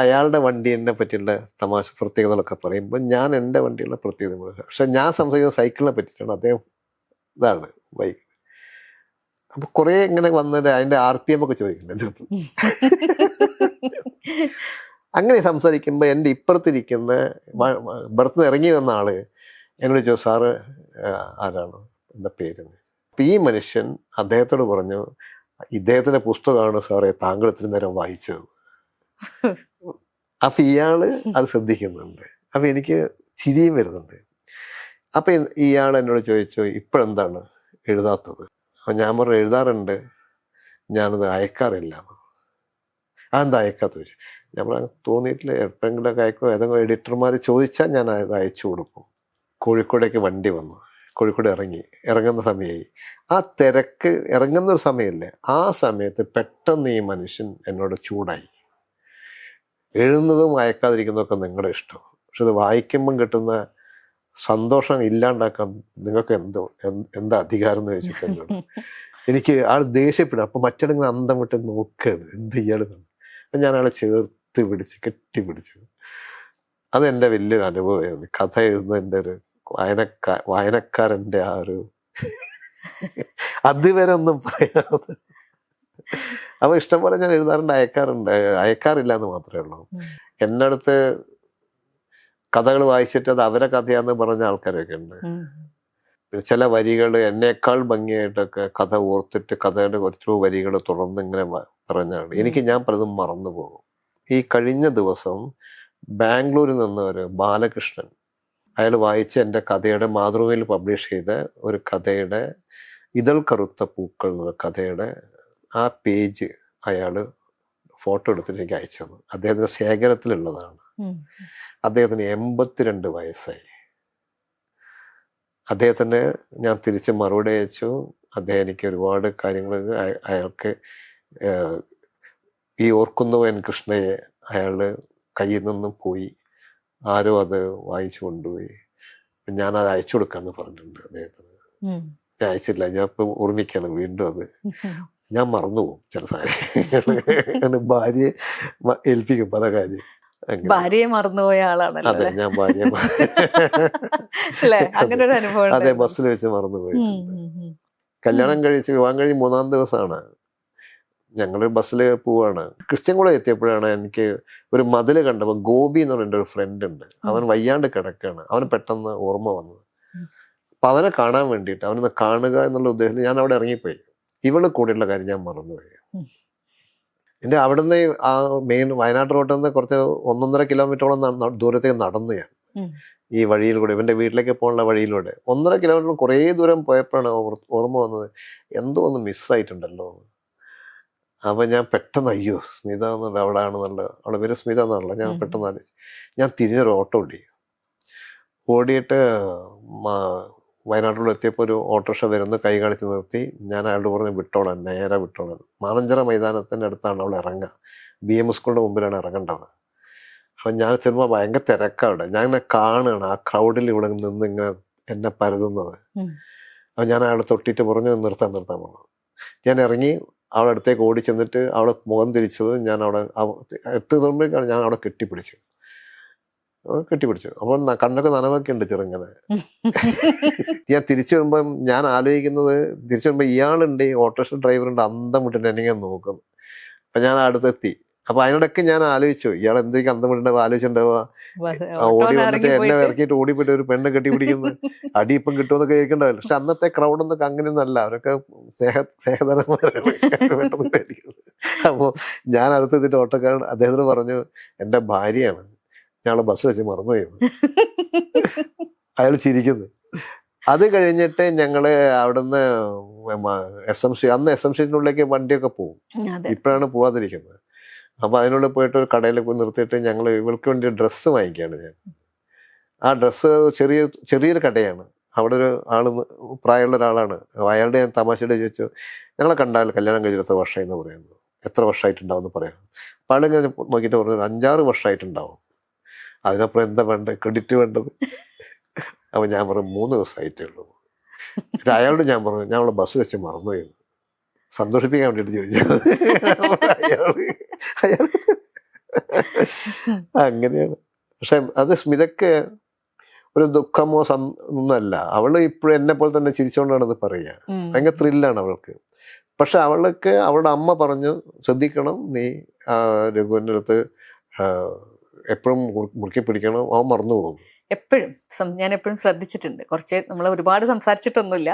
അയാളുടെ വണ്ടീനെ പറ്റിയുള്ള തമാശ പ്രത്യേകതകളൊക്കെ പറയുമ്പോൾ ഞാൻ എൻ്റെ വണ്ടിയുള്ള പ്രത്യേകത. പക്ഷെ ഞാൻ സംസാരിക്കുന്ന സൈക്കിളിനെ പറ്റിയിട്ടാണ്, അദ്ദേഹം ഇതാണ് ബൈക്ക്. അപ്പൊ കുറെ ഇങ്ങനെ വന്നിട്ട് അതിന്റെ RPM ഒക്കെ ചോദിക്കുന്നുണ്ട്. അങ്ങനെ സംസാരിക്കുമ്പോൾ എൻ്റെ ഇപ്പുറത്തിരിക്കുന്ന ബർത്ത് ഇറങ്ങി വന്ന ആള് എന്നോട് ചോദിച്ചു, സാറ് ആരാണ്, എന്താ പേരെന്ന്. അപ്പം ഈ മനുഷ്യൻ അദ്ദേഹത്തോട് പറഞ്ഞു, ഇദ്ദേഹത്തിൻ്റെ പുസ്തകമാണ് സാറേ താങ്കൾ ഇത്രയും നേരം വായിച്ചത്. അപ്പം ഇയാള് അത് ശ്രദ്ധിക്കുന്നുണ്ട്. അപ്പം എനിക്ക് ചിരിയും വരുന്നുണ്ട്. അപ്പം ഇയാൾ എന്നോട് ചോദിച്ചു, ഇപ്പോഴെന്താണ് എഴുതാത്തത്? അപ്പം ഞാൻ പറഞ്ഞു, എഴുതാറുണ്ട്, ഞാനത് അയക്കാറില്ല. അതെന്താ അയക്കാത്ത ചോദിച്ചു. ഞാൻ പറഞ്ഞു, തോന്നിയിട്ടില്ല, എപ്പോഴെങ്കിലൊക്കെ അയക്കോ, ഏതെങ്കിലും എഡിറ്റർമാർ ചോദിച്ചാൽ ഞാൻ അത് അയച്ചു കൊടുക്കും. കോഴിക്കോടേക്ക് വണ്ടി വന്നു, കോഴിക്കോട് ഇറങ്ങുന്ന സമയമായി. ആ തിരക്ക് ഇറങ്ങുന്നൊരു സമയമില്ലേ, ആ സമയത്ത് പെട്ടെന്ന് ഈ മനുഷ്യൻ എന്നോട് ചൂടായി. എഴുതുന്നതും അയക്കാതിരിക്കുന്നതൊക്കെ നിങ്ങളുടെ ഇഷ്ടം, പക്ഷെ അത് വായിക്കുമ്പം കിട്ടുന്ന സന്തോഷം ഇല്ലാണ്ടാക്കാൻ നിങ്ങൾക്ക് എന്താ അധികാരം എന്ന് ചോദിച്ചിട്ട് എന്നോട്. എനിക്ക് ആൾ ദേഷ്യപ്പെടും. അപ്പം മറ്റിടങ്ങൾ അന്തം വിട്ട് നോക്കുകയാണ്, എന്ത് ഇയാൾ. അപ്പം ഞാൻ ആളെ ചേർത്ത് പിടിച്ച് കെട്ടിപ്പിടിച്ചു. അതെൻ്റെ വലിയൊരു അനുഭവമായിരുന്നു, കഥ എഴുതുന്നതിൻ്റെ ഒരു വായനക്കാരൻ്റെ ആ ഒരു അതുവരെ ഒന്നും പറയാതെ. അപ്പോൾ ഇഷ്ടം പോലെ ഞാൻ എഴുതാറുണ്ട്, അയക്കാറില്ല എന്ന് മാത്രമേ ഉള്ളൂ. എൻ്റെ അടുത്ത് കഥകൾ വായിച്ചിട്ട് അത് അവരെ കഥയാന്ന് പറഞ്ഞ ആൾക്കാരൊക്കെ ഉണ്ട്. ചില വരികൾ എന്നേക്കാൾ ഭംഗിയായിട്ടൊക്കെ കഥ ഓർത്തിട്ട് കഥയുടെ കുറച്ചു വരികൾ തുടർന്ന് ഇങ്ങനെ പറഞ്ഞാണ്. ഞാൻ പലതും മറന്നു പോകും. ഈ കഴിഞ്ഞ ദിവസം ബാംഗ്ലൂരിൽ നിന്ന് ഒരു ബാലകൃഷ്ണൻ, അയാൾ വായിച്ച് എൻ്റെ കഥയുടെ മാതൃഭൂമിയിൽ പബ്ലിഷ് ചെയ്ത ഒരു കഥയുടെ ഇതൾ കറുത്ത പൂക്കൾ എന്ന കഥയുടെ ആ പേജ് അയാൾ ഫോട്ടോ എടുത്തിട്ട് എനിക്ക് അയച്ചു തന്നു. അദ്ദേഹത്തിൻ്റെ ശേഖരത്തിലുള്ളതാണ്. അദ്ദേഹത്തിന് 82 വയസ്സായി. അദ്ദേഹത്തിന് ഞാൻ തിരിച്ച് മറുപടി അയച്ചു. അദ്ദേഹം എനിക്ക് ഒരുപാട് കാര്യങ്ങൾ, അയാൾക്ക് ഈ ഓർക്കുന്നു എൻ കൃഷ്ണയെ അയാൾ കയ്യിൽ നിന്നും പോയി, ആരോ അത് വായിച്ചു കൊണ്ടുപോയി. ഞാനത് അയച്ചു കൊടുക്കാമെന്ന് പറഞ്ഞിട്ടുണ്ട് അദ്ദേഹത്തിന്. ഞാൻ അയച്ചില്ല, ഞാൻ ഇപ്പം ഓർമ്മിക്കണം വീണ്ടും. അത് ഞാൻ മറന്നുപോകും ചില സാധനങ്ങൾ. ഭാര്യയെ ഏൽപ്പിക്കും പല കാര്യം. ഭാര്യയെ മറന്നുപോയ ആളാണല്ലോ. അതെ, ഞാൻ ഭാര്യയെ അങ്ങനെ ഒരു അനുഭവം. അതെ, ബസ്സിൽ വെച്ച് മറന്നുപോയിട്ടുണ്ട്. കല്യാണം കഴിച്ച് വിവാഹം കഴിഞ്ഞ് 3-ാം ദിവസമാണ് ഞങ്ങൾ ബസ്സിൽ പോവാണ്. ക്രിസ്ത്യൻകുളം എത്തിയപ്പോഴാണ് എനിക്ക് ഒരു മതിൽ കണ്ടപ്പോൾ ഗോപി എന്ന് പറഞ്ഞ ഒരു ഫ്രണ്ട് ഉണ്ട്, അവൻ വയ്യാണ്ട് കിടക്കുകയാണ്. അവന് പെട്ടെന്ന് ഓർമ്മ വന്നത്. അപ്പം അവനെ കാണാൻ വേണ്ടിയിട്ട്, അവനൊന്ന് കാണുക എന്നുള്ള ഉദ്ദേശത്തിൽ ഞാൻ അവിടെ ഇറങ്ങിപ്പോയി. ഇവള് കൂടെയുള്ള കാര്യം ഞാൻ മറന്നുപോയി. എൻ്റെ അവിടുന്ന് ആ മെയിൻ വയനാട് റോഡിൽ നിന്ന് കുറച്ച് 1.5 കിലോമീറ്ററോളം ദൂരത്തേക്ക് നടന്നു ഞാൻ ഈ വഴിയിലൂടെ, ഇവൻ്റെ വീട്ടിലേക്ക് പോകാനുള്ള വഴിയിലൂടെ. 1.5 കിലോമീറ്റർ കുറേ ദൂരം പോയപ്പോഴാണ് ഓർമ്മ വന്നത്, എന്തോ ഒന്ന് മിസ്സായിട്ടുണ്ടല്ലോ. അപ്പം ഞാൻ പെട്ടെന്ന്, അയ്യോ സ്മിത എന്നുള്ള അവിടെ ആണെന്നുള്ള, അവളുടെ പേര് സ്മിത എന്നാണല്ലോ. ഞാൻ പെട്ടെന്ന് ആലോചിച്ചു. ഞാൻ തിരിഞ്ഞൊരു ഓട്ടോ ഓടി. ഓടിയിട്ട് വയനാട്ടിൽ എത്തിയപ്പോൾ ഒരു ഓട്ടോറിക്ഷ വരുന്നു, കൈ കാണിച്ച് നിർത്തി. ഞാൻ അയാളോട് പറഞ്ഞ് വിട്ടോളാൻ, നേരെ വിട്ടോളാൻ. മാനഞ്ചിറ മൈതാനത്തിൻ്റെ അടുത്താണ് അവൾ ഇറങ്ങുക. BM സ്കൂളിൻ്റെ മുമ്പിലാണ് ഇറങ്ങേണ്ടത്. അപ്പം ഞാൻ ചെല്ലുമ്പോൾ ഭയങ്കര തിരക്കാണ് അവിടെ. ഞാൻ ഇങ്ങനെ കാണുകയാണ് ആ ക്രൗഡിൽ ഇവിടെ നിന്ന് ഇങ്ങനെ എന്നെ പരതുന്നത്. അപ്പം ഞാൻ അയാളെ തൊട്ടിട്ട് പറഞ്ഞു നിർത്താൻ പറഞ്ഞു. ഞാൻ ഇറങ്ങി അവളുടെ അടുത്തേക്ക് ഓടി ചെന്നിട്ട് അവളെ മുഖം തിരിച്ചത് ഞാൻ അവിടെ എത്തുമ്പോഴേക്കാണ് ഞാൻ അവിടെ കെട്ടിപ്പിടിച്ചു. അപ്പോൾ കണ്ണൊക്കെ നനവൊക്കെ ഉണ്ട് ചെറുങ്ങനെ. ഞാൻ തിരിച്ചു വരുമ്പം ഞാൻ ആലോചിക്കുന്നത്, തിരിച്ചു വരുമ്പോൾ ഇയാളുണ്ട്, ഈ ഓട്ടോറിക്ഷ ഡ്രൈവറുണ്ട്, അന്തം വിട്ടിട്ട് എന്നെ നോക്കും. അപ്പം ഞാൻ അടുത്തെത്തി. അപ്പൊ അതിനോടൊക്കെ ഞാൻ ആലോചിച്ചു, ഇയാൾ എന്തൊക്കെ അന്തം വിടേണ്ട ആലോചിച്ചിട്ടുണ്ടാവുക. ഓടി വന്നിട്ട് എന്നെ ഇറക്കിയിട്ട് ഓടിപ്പോയിട്ട് ഒരു പെണ്ണ് കെട്ടിപ്പിടിക്കുന്നത്, അടി ഇപ്പം കിട്ടുമെന്നൊക്കെ കേൾക്കണ്ടാവില്ല. പക്ഷെ അന്നത്തെ ക്രൗഡൊന്നും അങ്ങനെയൊന്നും അല്ല, അവരൊക്കെ സ്നേഹധനന്മാരാണ് പെട്ടെന്ന് പേടിക്കുന്നത്. അപ്പോൾ ഞാൻ അടുത്തെത്തിയിട്ട് ഓട്ടോക്കാരൻ അദ്ദേഹത്തിന് പറഞ്ഞു, എൻ്റെ ഭാര്യയാണ്, ഞങ്ങളെ ബസ് വെച്ച് മറന്നുപോയത്. അയാൾ ചിരിക്കുന്നു. അത് കഴിഞ്ഞിട്ട് ഞങ്ങള് അവിടുന്ന് SMC, അന്ന് SMC-നുള്ളിലേക്ക് വണ്ടിയൊക്കെ പോകും, ഇപ്പോഴാണ് പോവാതിരിക്കുന്നത്. അപ്പൊ അതിനുള്ളിൽ പോയിട്ട് ഒരു കടയിൽ പോയി നിർത്തിയിട്ട് ഞങ്ങൾ ഇവൾക്ക് വേണ്ടി ഡ്രസ്സ് വാങ്ങിക്കുകയാണ് ഞാൻ. ആ ഡ്രസ്സ് ചെറിയൊരു കടയാണ്. അവിടെ ഒരു ആള്, പ്രായമുള്ള ഒരാളാണ്. അയാളുടെ ഞാൻ തമാശയുടെ ചോദിച്ചു, ഞങ്ങളെ കണ്ടാൽ കല്യാണം കഴിഞ്ഞിട്ട് എത്ര വർഷമായി എന്ന് പറയുന്നു. എത്ര വർഷമായിട്ടുണ്ടാവും എന്ന് പറയാം. അപ്പം ആൾ ഞാൻ നോക്കിയിട്ട് പറഞ്ഞു 5-6 വർഷമായിട്ടുണ്ടാവും. അതിനപ്പുറം എന്താ വേണ്ടത്, ക്രെഡിറ്റ് വേണ്ടത്? അപ്പം ഞാൻ പറഞ്ഞു 3 ദിവസമായിട്ടേ ഉള്ളൂ. അയാളോട് ഞാൻ പറഞ്ഞു, ഞാൻ അവളെ ബസ് വെച്ച് മറന്നുപോയി, സന്തോഷിപ്പിക്കാൻ വേണ്ടിയിട്ട് ചോദിച്ചത്. അയാൾ അങ്ങനെയാണ്. പക്ഷെ അത് സ്മിതക്ക് ഒരു ദുഃഖമോ ഒന്നുമല്ല. അവള് ഇപ്പോഴും എന്നെ പോലെ തന്നെ ചിരിച്ചുകൊണ്ടാണ് അത് പറയുക. ഭയങ്കര ത്രില്ലാണ് അവൾക്ക്. പക്ഷെ അവൾക്ക് അവളുടെ അമ്മ പറഞ്ഞു, ശ്രദ്ധിക്കണം, നീ രഘുവിൻ്റെ അടുത്ത് എപ്പോഴും മുറുക്കി പിടിക്കണം, അവൻ മറന്നു പോകും. എപ്പോഴും ഞാൻ എപ്പോഴും ശ്രദ്ധിച്ചിട്ടുണ്ട്. കുറച്ച് നമ്മൾ ഒരുപാട് സംസാരിച്ചിട്ടൊന്നുമില്ല,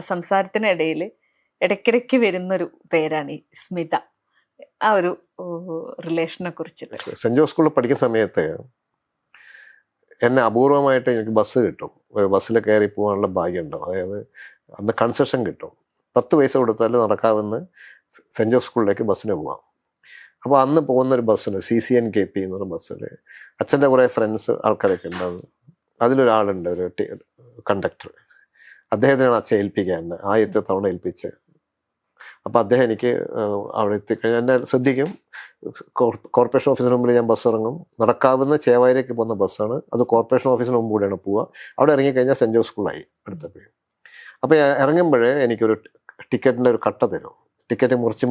സംസാരത്തിനിടയിൽ ഇടയ്ക്കിടയ്ക്ക് വരുന്നൊരു പേരാണ് ഈ സ്മിത. ആ ഒരു റിലേഷനെ കുറിച്ചിട്ട്. സെന്റ് ജോസ് സ്കൂളിൽ പഠിക്കുന്ന സമയത്ത് എന്നെ അപൂർവമായിട്ട് എനിക്ക് ബസ് കിട്ടും, ബസ്സിൽ കയറി പോകാനുള്ള ഭാഗ്യം ഉണ്ടാവും. അതായത് അന്ന് കൺസെഷൻ കിട്ടും, 10 പൈസ കൊടുത്താൽ നടക്കാവുന്ന സെന്റ് ജോസ് സ്കൂളിലേക്ക് ബസ്സിന് പോവാം. അപ്പോൾ അന്ന് പോകുന്നൊരു ബസ്സിന് CCNKP എന്നൊരു ബസ്സിൽ അച്ഛൻ്റെ കുറേ ഫ്രണ്ട്സ് ആൾക്കാരൊക്കെ ഉണ്ടാവും. അതിലൊരാളുണ്ട്, ഒരു കണ്ടക്ടർ. അദ്ദേഹത്തിനാണ് അച്ഛൻ ഏൽപ്പിക്കാൻ, ആദ്യത്തെ തവണ ഏൽപ്പിച്ച്. അപ്പോൾ അദ്ദേഹം എനിക്ക് അവിടെ എത്തിക്കഴിഞ്ഞാൽ എന്നെ ശ്രദ്ധിക്കും. കോർപ്പറേഷൻ ഓഫീസിന് മുമ്പിൽ ഞാൻ ബസ് ഇറങ്ങും. നടക്കാവുന്ന ചേവായിലേക്ക് പോകുന്ന ബസ്സാണ് അത്. കോർപ്പറേഷൻ ഓഫീസിന് മുമ്പ് കൂടെയാണ് പോവുക. അവിടെ ഇറങ്ങിക്കഴിഞ്ഞാൽ സെൻറ്റ് ജോസ് സ്കൂളായി അടുത്തപ്പോഴും. അപ്പോൾ ഇറങ്ങുമ്പോഴേ എനിക്കൊരു ടിക്കറ്റിൻ്റെ ഒരു കട്ട തരും. ടിക്കറ്റ് മുറിച്ച്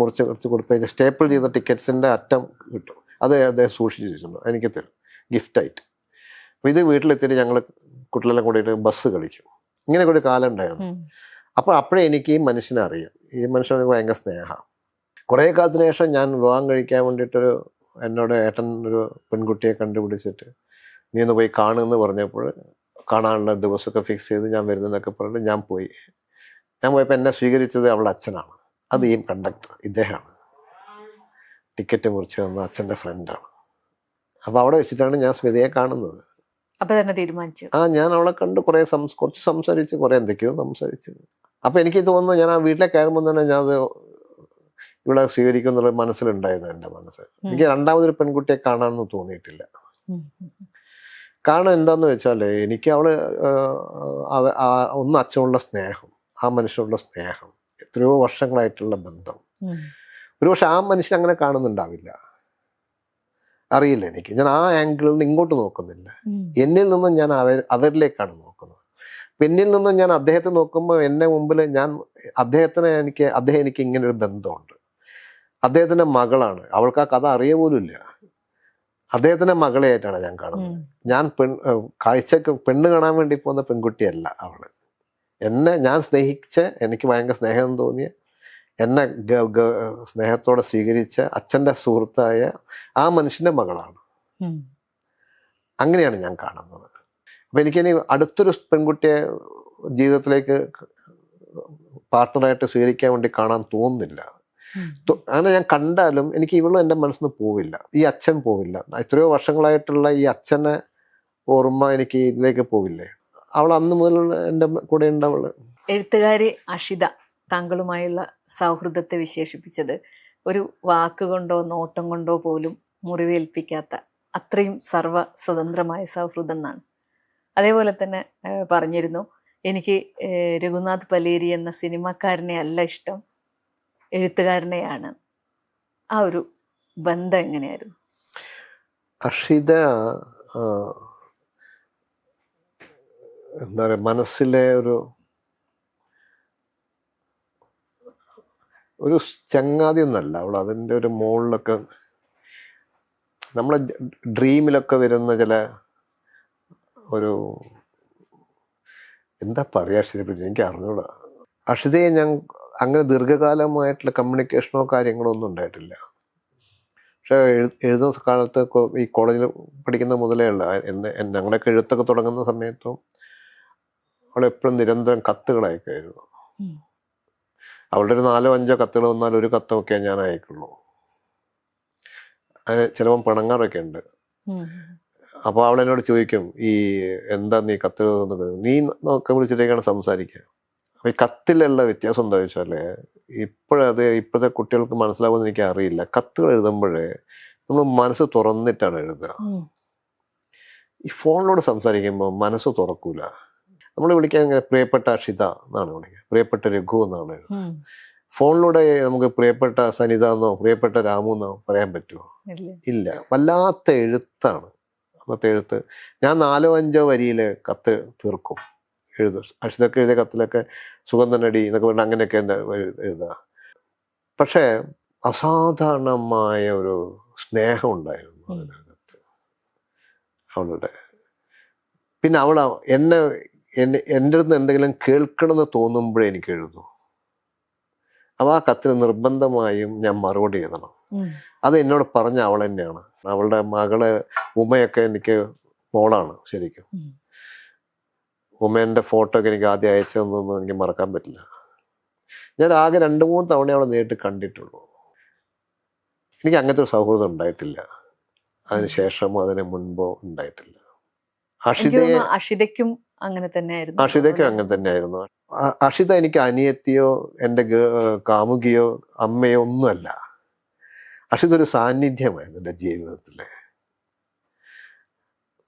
കൊടുത്തു കഴിഞ്ഞാൽ സ്റ്റേപ്പിൾ ചെയ്ത ടിക്കറ്റ്സിൻ്റെ അറ്റം കിട്ടും. അത് അദ്ദേഹം സൂക്ഷിച്ച് വെച്ചിട്ടുണ്ട്, എനിക്ക് തരും ഗിഫ്റ്റായിട്ട്. അപ്പോൾ ഇത് വീട്ടിലെത്തിയിട്ട് ഞങ്ങൾ കുട്ടികളെല്ലാം കൂടിയിട്ട് ബസ് കളിക്കും. ഇങ്ങനെയൊക്കെ ഒരു കാലം ഉണ്ടായിരുന്നു. അപ്പോൾ അപ്പോഴേ എനിക്ക് ഈ മനുഷ്യനെ അറിയാം. ഈ മനുഷ്യനെ ഭയങ്കര സ്നേഹം. കുറേ കാലത്തിന് ശേഷം ഞാൻ വിവാഹം കഴിക്കാൻ വേണ്ടിയിട്ടൊരു എന്നോട് ഏട്ടൻ ഒരു പെൺകുട്ടിയെ കണ്ടുപിടിച്ചിട്ട് നീ ഒന്ന് പോയി കാണുമെന്ന് പറഞ്ഞപ്പോൾ കാണാനുള്ള ദിവസമൊക്കെ ഫിക്സ് ചെയ്ത് ഞാൻ വരുന്നതെന്നൊക്കെ പറഞ്ഞിട്ട് ഞാൻ പോയപ്പോൾ എന്നെ സ്വീകരിച്ചത് അവളുടെ അച്ഛനാണ്. അത് ഈ കണ്ടക്ടർ ഇദ്ദേഹമാണ്. ടിക്കറ്റ് മുറിച്ച് വന്ന അച്ഛൻ്റെ ഫ്രണ്ടാണ്. അപ്പോൾ അവിടെ വെച്ചിട്ടാണ് ഞാൻ സ്മിതയെ കാണുന്നത്. അപ്പോൾ തന്നെ തീരുമാനിച്ചു. ഞാൻ അവളെ കണ്ട് കുറച്ച് സംസാരിച്ച്, കുറേ എന്തൊക്കെയോ സംസാരിച്ച്. അപ്പോൾ എനിക്ക് തോന്നുന്നു ഞാൻ ആ വീട്ടിലേക്ക് കയറുമ്പോൾ തന്നെ ഞാൻ അത് ഇവിടെ സ്വീകരിക്കും എന്നുള്ള മനസ്സിലുണ്ടായിരുന്നു എൻ്റെ മനസ്സിൽ. എനിക്ക് രണ്ടാമതൊരു പെൺകുട്ടിയെ കാണാനൊന്നും തോന്നിയിട്ടില്ല. കാരണം എന്താന്ന് വെച്ചാൽ എനിക്ക് അവള് ഒന്ന് അച്ഛനുള്ള സ്നേഹം, ആ മനുഷ്യനുള്ള സ്നേഹം, എത്രയോ വർഷങ്ങളായിട്ടുള്ള ബന്ധം. ഒരുപക്ഷെ ആ മനുഷ്യൻ അങ്ങനെ കാണുന്നുണ്ടാവില്ല, അറിയില്ല എനിക്ക്. ഞാൻ ആ ആംഗിളിൽ നിന്ന് ഇങ്ങോട്ട് നോക്കുന്നില്ല. എന്നിൽ നിന്നും ഞാൻ അവരിലേക്കാണ് നോക്കുന്നത്. എന്നിൽ നിന്നും ഞാൻ അദ്ദേഹത്തെ നോക്കുമ്പോൾ എന്നെ മുമ്പിൽ അദ്ദേഹം എനിക്ക് ഇങ്ങനെ ഒരു ബന്ധമുണ്ട്. അദ്ദേഹത്തിൻ്റെ മകളാണ്, അവൾക്ക് ആ കഥ അറിയ പോലും ഇല്ല. അദ്ദേഹത്തിൻ്റെ മകളെയായിട്ടാണ് ഞാൻ കാണുന്നത്. ഞാൻ കാഴ്ചക്ക് പെണ്ണ് കാണാൻ വേണ്ടി പോകുന്ന പെൺകുട്ടിയല്ല അവള്. ഞാൻ സ്നേഹിച്ച, എനിക്ക് ഭയങ്കര സ്നേഹം തോന്നിയ, എന്നെ സ്നേഹത്തോടെ സ്വീകരിച്ച അച്ഛൻ്റെ സുഹൃത്തായ ആ മനുഷ്യൻ്റെ മകളാണ്. അങ്ങനെയാണ് ഞാൻ കാണുന്നത്. അപ്പം എനിക്കിനി അടുത്തൊരു പെൺകുട്ടിയെ ജീവിതത്തിലേക്ക് പാർട്ട്ണറായിട്ട് സ്വീകരിക്കാൻ വേണ്ടി കാണാൻ തോന്നുന്നില്ല. അങ്ങനെ ഞാൻ കണ്ടാലും എനിക്ക് ഇവളും എൻ്റെ മനസ്സിൽ നിന്ന് പോവില്ല, ഈ അച്ഛൻ പോവില്ല. എത്രയോ വർഷങ്ങളായിട്ടുള്ള ഈ അച്ഛനെ ഓർമ്മ എനിക്ക് ഇതിലേക്ക് പോവില്ലേ. അവൾ അന്ന് മുതൽ എൻ്റെ കൂടെ ഉണ്ടവള്. എഴുത്തുകാരി അഷിത താങ്കളുമായുള്ള സൗഹൃദത്തെ വിശേഷിപ്പിച്ചത് ഒരു വാക്കുകൊണ്ടോ നോട്ടം കൊണ്ടോ പോലും മുറിവേൽപ്പിക്കാത്ത അത്രയും സർവ്വ സ്വതന്ത്രമായ സൗഹൃദം എന്നാണ്. അതേപോലെ തന്നെ പറഞ്ഞിരുന്നു, എനിക്ക് രഘുനാഥ് പലേരി എന്ന സിനിമക്കാരനെ അല്ല ഇഷ്ടം, എഴുത്തുകാരനെയാണ്. ആ ഒരു ബന്ധം എങ്ങനെയായിരുന്നു? അക്ഷിത എന്താ പറയുക, മനസ്സിലെ ഒരു ചങ്ങാതി ഒന്നല്ല അവൾ. അതിൻ്റെ ഒരു മുകളിലൊക്കെ നമ്മളെ ഡ്രീമിലൊക്കെ വരുന്ന ചില ഒരു, എന്താ പറയുക അക്ഷിതയെ പറ്റി എനിക്ക് അറിഞ്ഞൂടാ. അക്ഷിതയെ ഞാൻ അങ്ങനെ ദീർഘകാലമായിട്ടുള്ള കമ്മ്യൂണിക്കേഷനോ കാര്യങ്ങളോ ഒന്നും ഉണ്ടായിട്ടില്ല. പക്ഷേ എഴുതുന്ന കാലത്ത് ഈ കോളേജിൽ പഠിക്കുന്ന മുതലേ ഉള്ള ഞങ്ങളൊക്കെ എഴുത്തൊക്കെ തുടങ്ങുന്ന സമയത്തും അവളെപ്പോഴും നിരന്തരം കത്തുകൾ അയക്കുമായിരുന്നു. അവളുടെ ഒരു 4-5 കത്തുകൾ വന്നാൽ ഒരു കത്തൊക്കെ ഞാൻ അയക്കുള്ളൂ. അത് ചിലപ്പം പിണങ്ങാറൊക്കെ ഉണ്ട്. അപ്പോൾ അവളെന്നോട് ചോദിക്കും, ഈ എന്താ നീ കത്തുകൾ എഴുതുന്നത്, നീ ഒക്കെ വിളിച്ചിട്ടേക്കാണ് സംസാരിക്കുക. അപ്പോൾ ഈ കത്തിലുള്ള വ്യത്യാസം എന്താ വെച്ചാൽ, ഇപ്പോഴത്തെ കുട്ടികൾക്ക് മനസ്സിലാവുമെന്ന് എനിക്ക് അറിയില്ല. കത്തുകൾ എഴുതുമ്പോഴേ നമ്മൾ മനസ്സ് തുറന്നിട്ടാണ് എഴുതുക. ഈ ഫോണിലൂടെ സംസാരിക്കുമ്പോൾ മനസ്സ് തുറക്കൂല. നമ്മൾ വിളിക്കാൻ ഇങ്ങനെ പ്രിയപ്പെട്ട അക്ഷിത എന്നാണ് വിളിക്കുക, പ്രിയപ്പെട്ട രഘു എന്നാണ് എഴുതുക. ഫോണിലൂടെ നമുക്ക് പ്രിയപ്പെട്ട സനിത എന്നോ പ്രിയപ്പെട്ട രാമു എന്നോ പറയാൻ പറ്റുമോ? ഇല്ല. വല്ലാത്ത എഴുത്താണ് അന്നത്തെ എഴുത്ത്. ഞാൻ 4-5 വരിയിൽ കത്ത് തീർക്കും, എഴുതും. അക്ഷിതൊക്കെ എഴുതിയ കത്തിലൊക്കെ സുഗന്ധനടി എന്നൊക്കെ പറഞ്ഞാൽ അങ്ങനെയൊക്കെ എൻ്റെ എഴുതുക. പക്ഷേ അസാധാരണമായ ഒരു സ്നേഹം ഉണ്ടായിരുന്നു അതിനകത്ത് അവളുടെ. പിന്നെ അവൾ എൻ്റെ അടുത്ത് എന്തെങ്കിലും കേൾക്കണമെന്ന് തോന്നുമ്പോഴേ എനിക്ക് എഴുതൂ. അപ്പോൾ ആ കത്തിന് നിർബന്ധമായും ഞാൻ മറുപടി എഴുതണം. അത് എന്നോട് പറഞ്ഞ അവൾ തന്നെയാണ്. അവളുടെ മകള് ഉമയൊക്കെ എനിക്ക് മോളാണ് ശരിക്കും. ഉമേൻ്റെ ഫോട്ടോ ഒക്കെ എനിക്ക് ആദ്യം അയച്ചു തന്നൊന്നും എനിക്ക് മറക്കാൻ പറ്റില്ല. ഞാൻ ആകെ 2-3 തവണ അവളെ നേരിട്ട് കണ്ടിട്ടുള്ളൂ. എനിക്ക് അങ്ങനത്തെ ഒരു സൗഹൃദം ഉണ്ടായിട്ടില്ല. അതിന് ശേഷമോ അതിന് മുൻപോ ഉണ്ടായിട്ടില്ല. അക്ഷിതയ്ക്കും അങ്ങനെ തന്നെയായിരുന്നു. അക്ഷിതയ്ക്കും അങ്ങനെ തന്നെയായിരുന്നു. അക്ഷിത എനിക്ക് അനിയത്തിയോ എൻ്റെ കാമുകിയോ അമ്മയോ ഒന്നുമല്ല. അക്ഷിത ഒരു സാന്നിധ്യമായിരുന്നു എൻ്റെ ജീവിതത്തിലെ.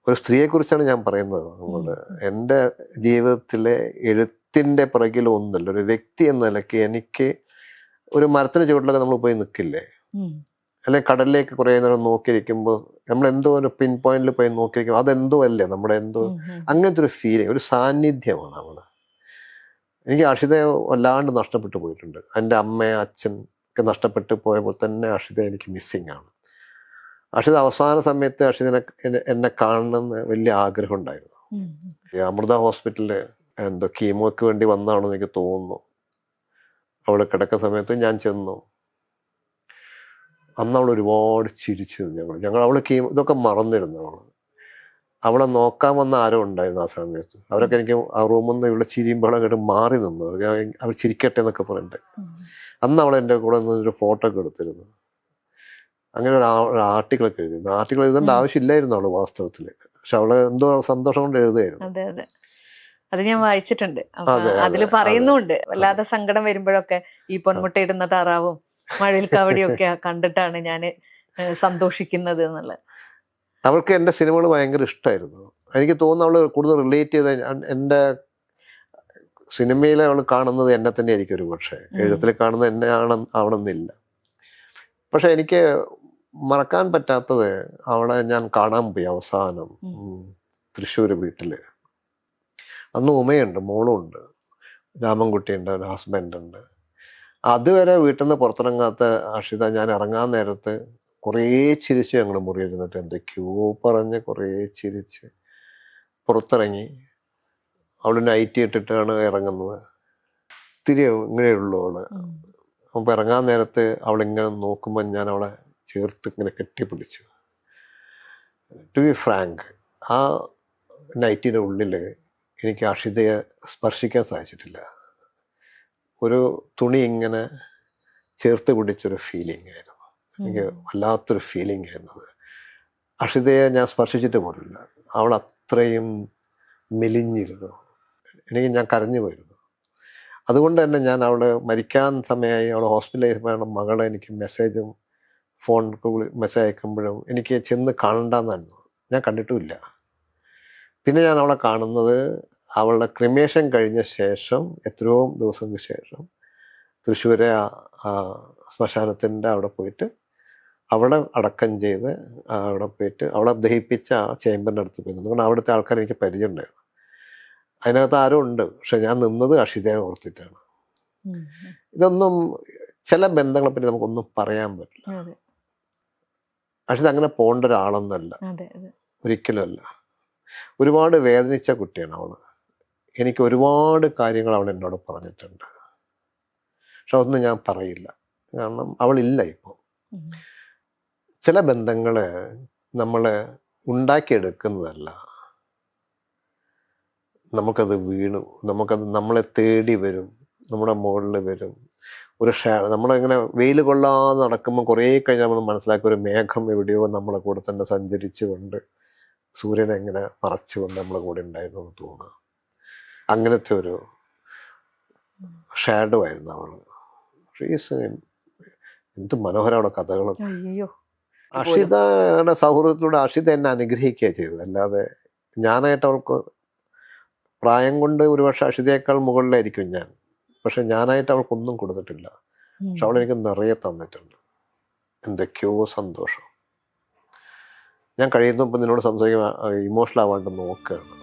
ഒരു സ്ത്രീയെക്കുറിച്ചാണ് ഞാൻ പറയുന്നത്. നമ്മള് എൻ്റെ ജീവിതത്തിലെ എഴുത്തിൻ്റെ പുറകിൽ ഒന്നല്ല, ഒരു വ്യക്തി എന്ന നിലയ്ക്ക് എനിക്ക് ഒരു മരത്തിന് ചുവട്ടിലൊക്കെ നമ്മൾ പോയി നിൽക്കില്ലേ, അല്ലെങ്കിൽ കടലിലേക്ക് കുറേ നേരം നോക്കിയിരിക്കുമ്പോൾ നമ്മൾ എന്തോ ഒരു പിൻ പോയിന്റിൽ പോയി നോക്കിയിരിക്കുമ്പോൾ അതെന്തോ അല്ലേ നമ്മുടെ എന്തോ അങ്ങനത്തെ ഒരു ഫീലിംഗ്, ഒരു സാന്നിധ്യമാണ് അവള്. എനിക്ക് അക്ഷിതയെ വല്ലാണ്ട് നഷ്ടപ്പെട്ടു പോയിട്ടുണ്ട്. എൻ്റെ അമ്മ അച്ഛൻ ഒക്കെ നഷ്ടപ്പെട്ടു പോയപ്പോൾ തന്നെ അക്ഷിത എനിക്ക് മിസ്സിങ് ആണ്. അക്ഷിത അവസാന സമയത്ത് അക്ഷിതനെ എന്നെ കാണണമെന്ന് വലിയ ആഗ്രഹം ഉണ്ടായിരുന്നു. അമൃത ഹോസ്പിറ്റലിൽ എന്തോ കീമോയ്ക്ക് വേണ്ടി വന്നതാണെന്ന് എനിക്ക് തോന്നുന്നു. അവൾ കിടക്കുന്ന സമയത്ത് ഞാൻ ചെന്നു. അന്ന് അവൾ ഒരുപാട് ചിരിച്ചു. ഞങ്ങൾ അവൾ ഇതൊക്കെ മറന്നിരുന്നു. അവളെ നോക്കാൻ വന്ന ആരോ ഉണ്ടായിരുന്നു ആ സമയത്ത്. അവരൊക്കെ എനിക്ക് ആ റൂമിൽ നിന്ന് ഇവിടെ ചിരിയുമ്പോൾ അങ്ങോട്ട് മാറി നിന്നു. അവർ ചിരിക്കട്ടെ എന്നൊക്കെ പറഞ്ഞിട്ട് അന്ന് അവൾ എൻ്റെ കൂടെ നിന്നൊരു ഫോട്ടോ ഒക്കെ എടുത്തിരുന്നു. അങ്ങനെ ഒരു ആർട്ടിക്കിളൊക്കെ എഴുതിയിരുന്നു. ആർട്ടിക്കിൾ എഴുതേണ്ട ആവശ്യമില്ലായിരുന്നു അവള് വാസ്തവത്തിൽ. പക്ഷെ അവള് എന്തോ സന്തോഷം കൊണ്ട് എഴുതുമായിരുന്നു. അതെ അതെ, അത് ഞാൻ വായിച്ചിട്ടുണ്ട്. അതിൽ പറയുന്നുണ്ട്, വല്ലാതെ സങ്കടം വരുമ്പോഴൊക്കെ ഈ പൊന്മുട്ടയിടുന്ന താറാവും മഴയിൽ കവടിയൊക്കെ കണ്ടിട്ടാണ് ഞാൻ സന്തോഷിക്കുന്നത് എന്നുള്ളത്. അവൾക്ക് എൻ്റെ സിനിമകൾ ഭയങ്കര ഇഷ്ടമായിരുന്നു. എനിക്ക് തോന്നുന്നു അവൾ കൂടുതൽ റിലേറ്റ് ചെയ്ത എൻ്റെ സിനിമയിൽ അവൾ കാണുന്നത് എന്നെ തന്നെ ആയിരിക്കും ഒരു പക്ഷേ. എഴുത്തിൽ കാണുന്നത് എന്നെ ആവണമെന്നില്ല. പക്ഷെ എനിക്ക് മറക്കാൻ പറ്റാത്തത് അവളെ ഞാൻ കാണാൻ പോയി അവസാനം തൃശ്ശൂർ വീട്ടിൽ. അന്ന് ഉമയുണ്ട്, മോളും ഉണ്ട്, രാമൻകുട്ടിയുണ്ട്, ഒരു ഹസ്ബൻഡുണ്ട്. അതുവരെ വീട്ടിൽ നിന്ന് പുറത്തിറങ്ങാത്ത അക്ഷിത ഞാൻ ഇറങ്ങാൻ നേരത്ത് കുറേ ചിരിച്ച് ഞങ്ങൾ മുറിയിരുന്നിട്ട് എന്തൊക്കെയോ പറഞ്ഞ് കുറേ ചിരിച്ച് പുറത്തിറങ്ങി. അവൾ നൈറ്റി ഇട്ടിട്ടാണ് ഇറങ്ങുന്നത്. ഇത്തിരി ഇങ്ങനെയുള്ളൂ അവള്. അപ്പോൾ ഇറങ്ങാൻ നേരത്ത് അവളിങ്ങനെ നോക്കുമ്പോൾ ഞാൻ അവളെ ചേർത്ത് ഇങ്ങനെ കെട്ടിപ്പിടിച്ചു. ടു ബി ഫ്രാങ്ക്, ആ നൈറ്റിൻ്റെ ഉള്ളിൽ എനിക്ക് അക്ഷിതയെ സ്പർശിക്കാൻ സാധിച്ചിട്ടില്ല. ഒരു തുണി ഇങ്ങനെ ചേർത്ത് പിടിച്ചൊരു ഫീലിംഗ് ആയിരുന്നു. എനിക്ക് വല്ലാത്തൊരു ഫീലിംഗ് ആയിരുന്നു അത്. അക്ഷിതയെ ഞാൻ സ്പർശിച്ചിട്ട് പോലില്ല. അവൾ അത്രയും മെലിഞ്ഞിരുന്നു. ഞാൻ കരഞ്ഞു പോയിരുന്നു. അതുകൊണ്ട് തന്നെ ഞാൻ അവൾ മരിക്കാൻ സമയമായി, അവൾ ഹോസ്പിറ്റലൈസ് മകളെ എനിക്ക് മെസ്സേജും ഫോൺ മെസ്സേജ് അയക്കുമ്പോഴും എനിക്ക് ചെന്ന് കാണണ്ടെന്നായിരുന്നു. ഞാൻ കണ്ടിട്ടുമില്ല. പിന്നെ ഞാൻ അവളെ കാണുന്നത് അവളുടെ ക്രിമേഷൻ കഴിഞ്ഞ ശേഷം എത്രയോ ദിവസങ്ങൾക്ക് ശേഷം തൃശ്ശൂരെ ആ ശ്മശാനത്തിൻ്റെ അവിടെ പോയിട്ട് അവളെ അടക്കം ചെയ്ത് അവിടെ പോയിട്ട് അവളെ ദഹിപ്പിച്ച ആ ചേമ്പറിൻ്റെ അടുത്ത് പോയി നിന്നു. കാരണം അവിടുത്തെ ആൾക്കാർ എനിക്ക് പരിചയമുണ്ടായിരുന്നു. അതിനകത്ത് ആരും ഉണ്ട്, പക്ഷെ ഞാൻ നിന്നത് അക്ഷിതയെ ഓർത്തിട്ടാണ്. ഇതൊന്നും ചില ബന്ധങ്ങളെ പറ്റി നമുക്കൊന്നും പറയാൻ പറ്റില്ല. അക്ഷിത അങ്ങനെ പോകേണ്ട ഒരാളൊന്നുമല്ല, ഒരിക്കലും അല്ല. ഒരുപാട് വേദനിച്ച കുട്ടിയാണ് അവൾ. എനിക്ക് ഒരുപാട് കാര്യങ്ങൾ അവൾ എന്നോട് പറഞ്ഞിട്ടുണ്ട്, പക്ഷെ അതൊന്നും ഞാൻ പറയില്ല, കാരണം അവളില്ല ഇപ്പോൾ. ചില ബന്ധങ്ങൾ നമ്മൾ ഉണ്ടാക്കിയെടുക്കുന്നതല്ല, നമുക്കത് വീണു, നമുക്കത് നമ്മളെ തേടി വരും, നമ്മുടെ മുകളിൽ വരും. ഒരു നമ്മളിങ്ങനെ വെയിൽ കൊള്ളാതെ നടക്കുമ്പോൾ കുറേ കഴിഞ്ഞ് നമ്മൾ മനസ്സിലാക്കി ഒരു മേഘം എവിടെയോ നമ്മളെ കൂടെ തന്നെ സഞ്ചരിച്ചു കൊണ്ട് സൂര്യനെ എങ്ങനെ മറച്ചു കൊണ്ട് നമ്മളെ കൂടെ ഉണ്ടായിരുന്നു എന്ന് തോന്നുക. അങ്ങനത്തെ ഒരു ഷാഡോ ആയിരുന്നു അവൾ. എന്ത് മനോഹരമാണ് കഥകളൊക്കെ. അക്ഷിതയുടെ സൗഹൃദത്തിലൂടെ അക്ഷിത എന്നെ അനുഗ്രഹിക്കുകയാണ് ചെയ്തത്, അല്ലാതെ ഞാനായിട്ട് അവൾക്ക് പ്രായം കൊണ്ട് ഒരുപക്ഷെ അക്ഷിതയേക്കാൾ മുകളിലായിരിക്കും ഞാൻ, പക്ഷെ ഞാനായിട്ട് അവൾക്കൊന്നും കൊടുത്തിട്ടില്ല. പക്ഷെ അവളെനിക്ക് നിറയെ തന്നിട്ടുണ്ട്, എന്തൊക്കെയോ സന്തോഷം. ഞാൻ കഴിയുന്നപ്പോൾ നിന്നോട് സംസാരിക്കാൻ ഇമോഷണൽ ആവാണ്ട് നോക്കുകയാണ്.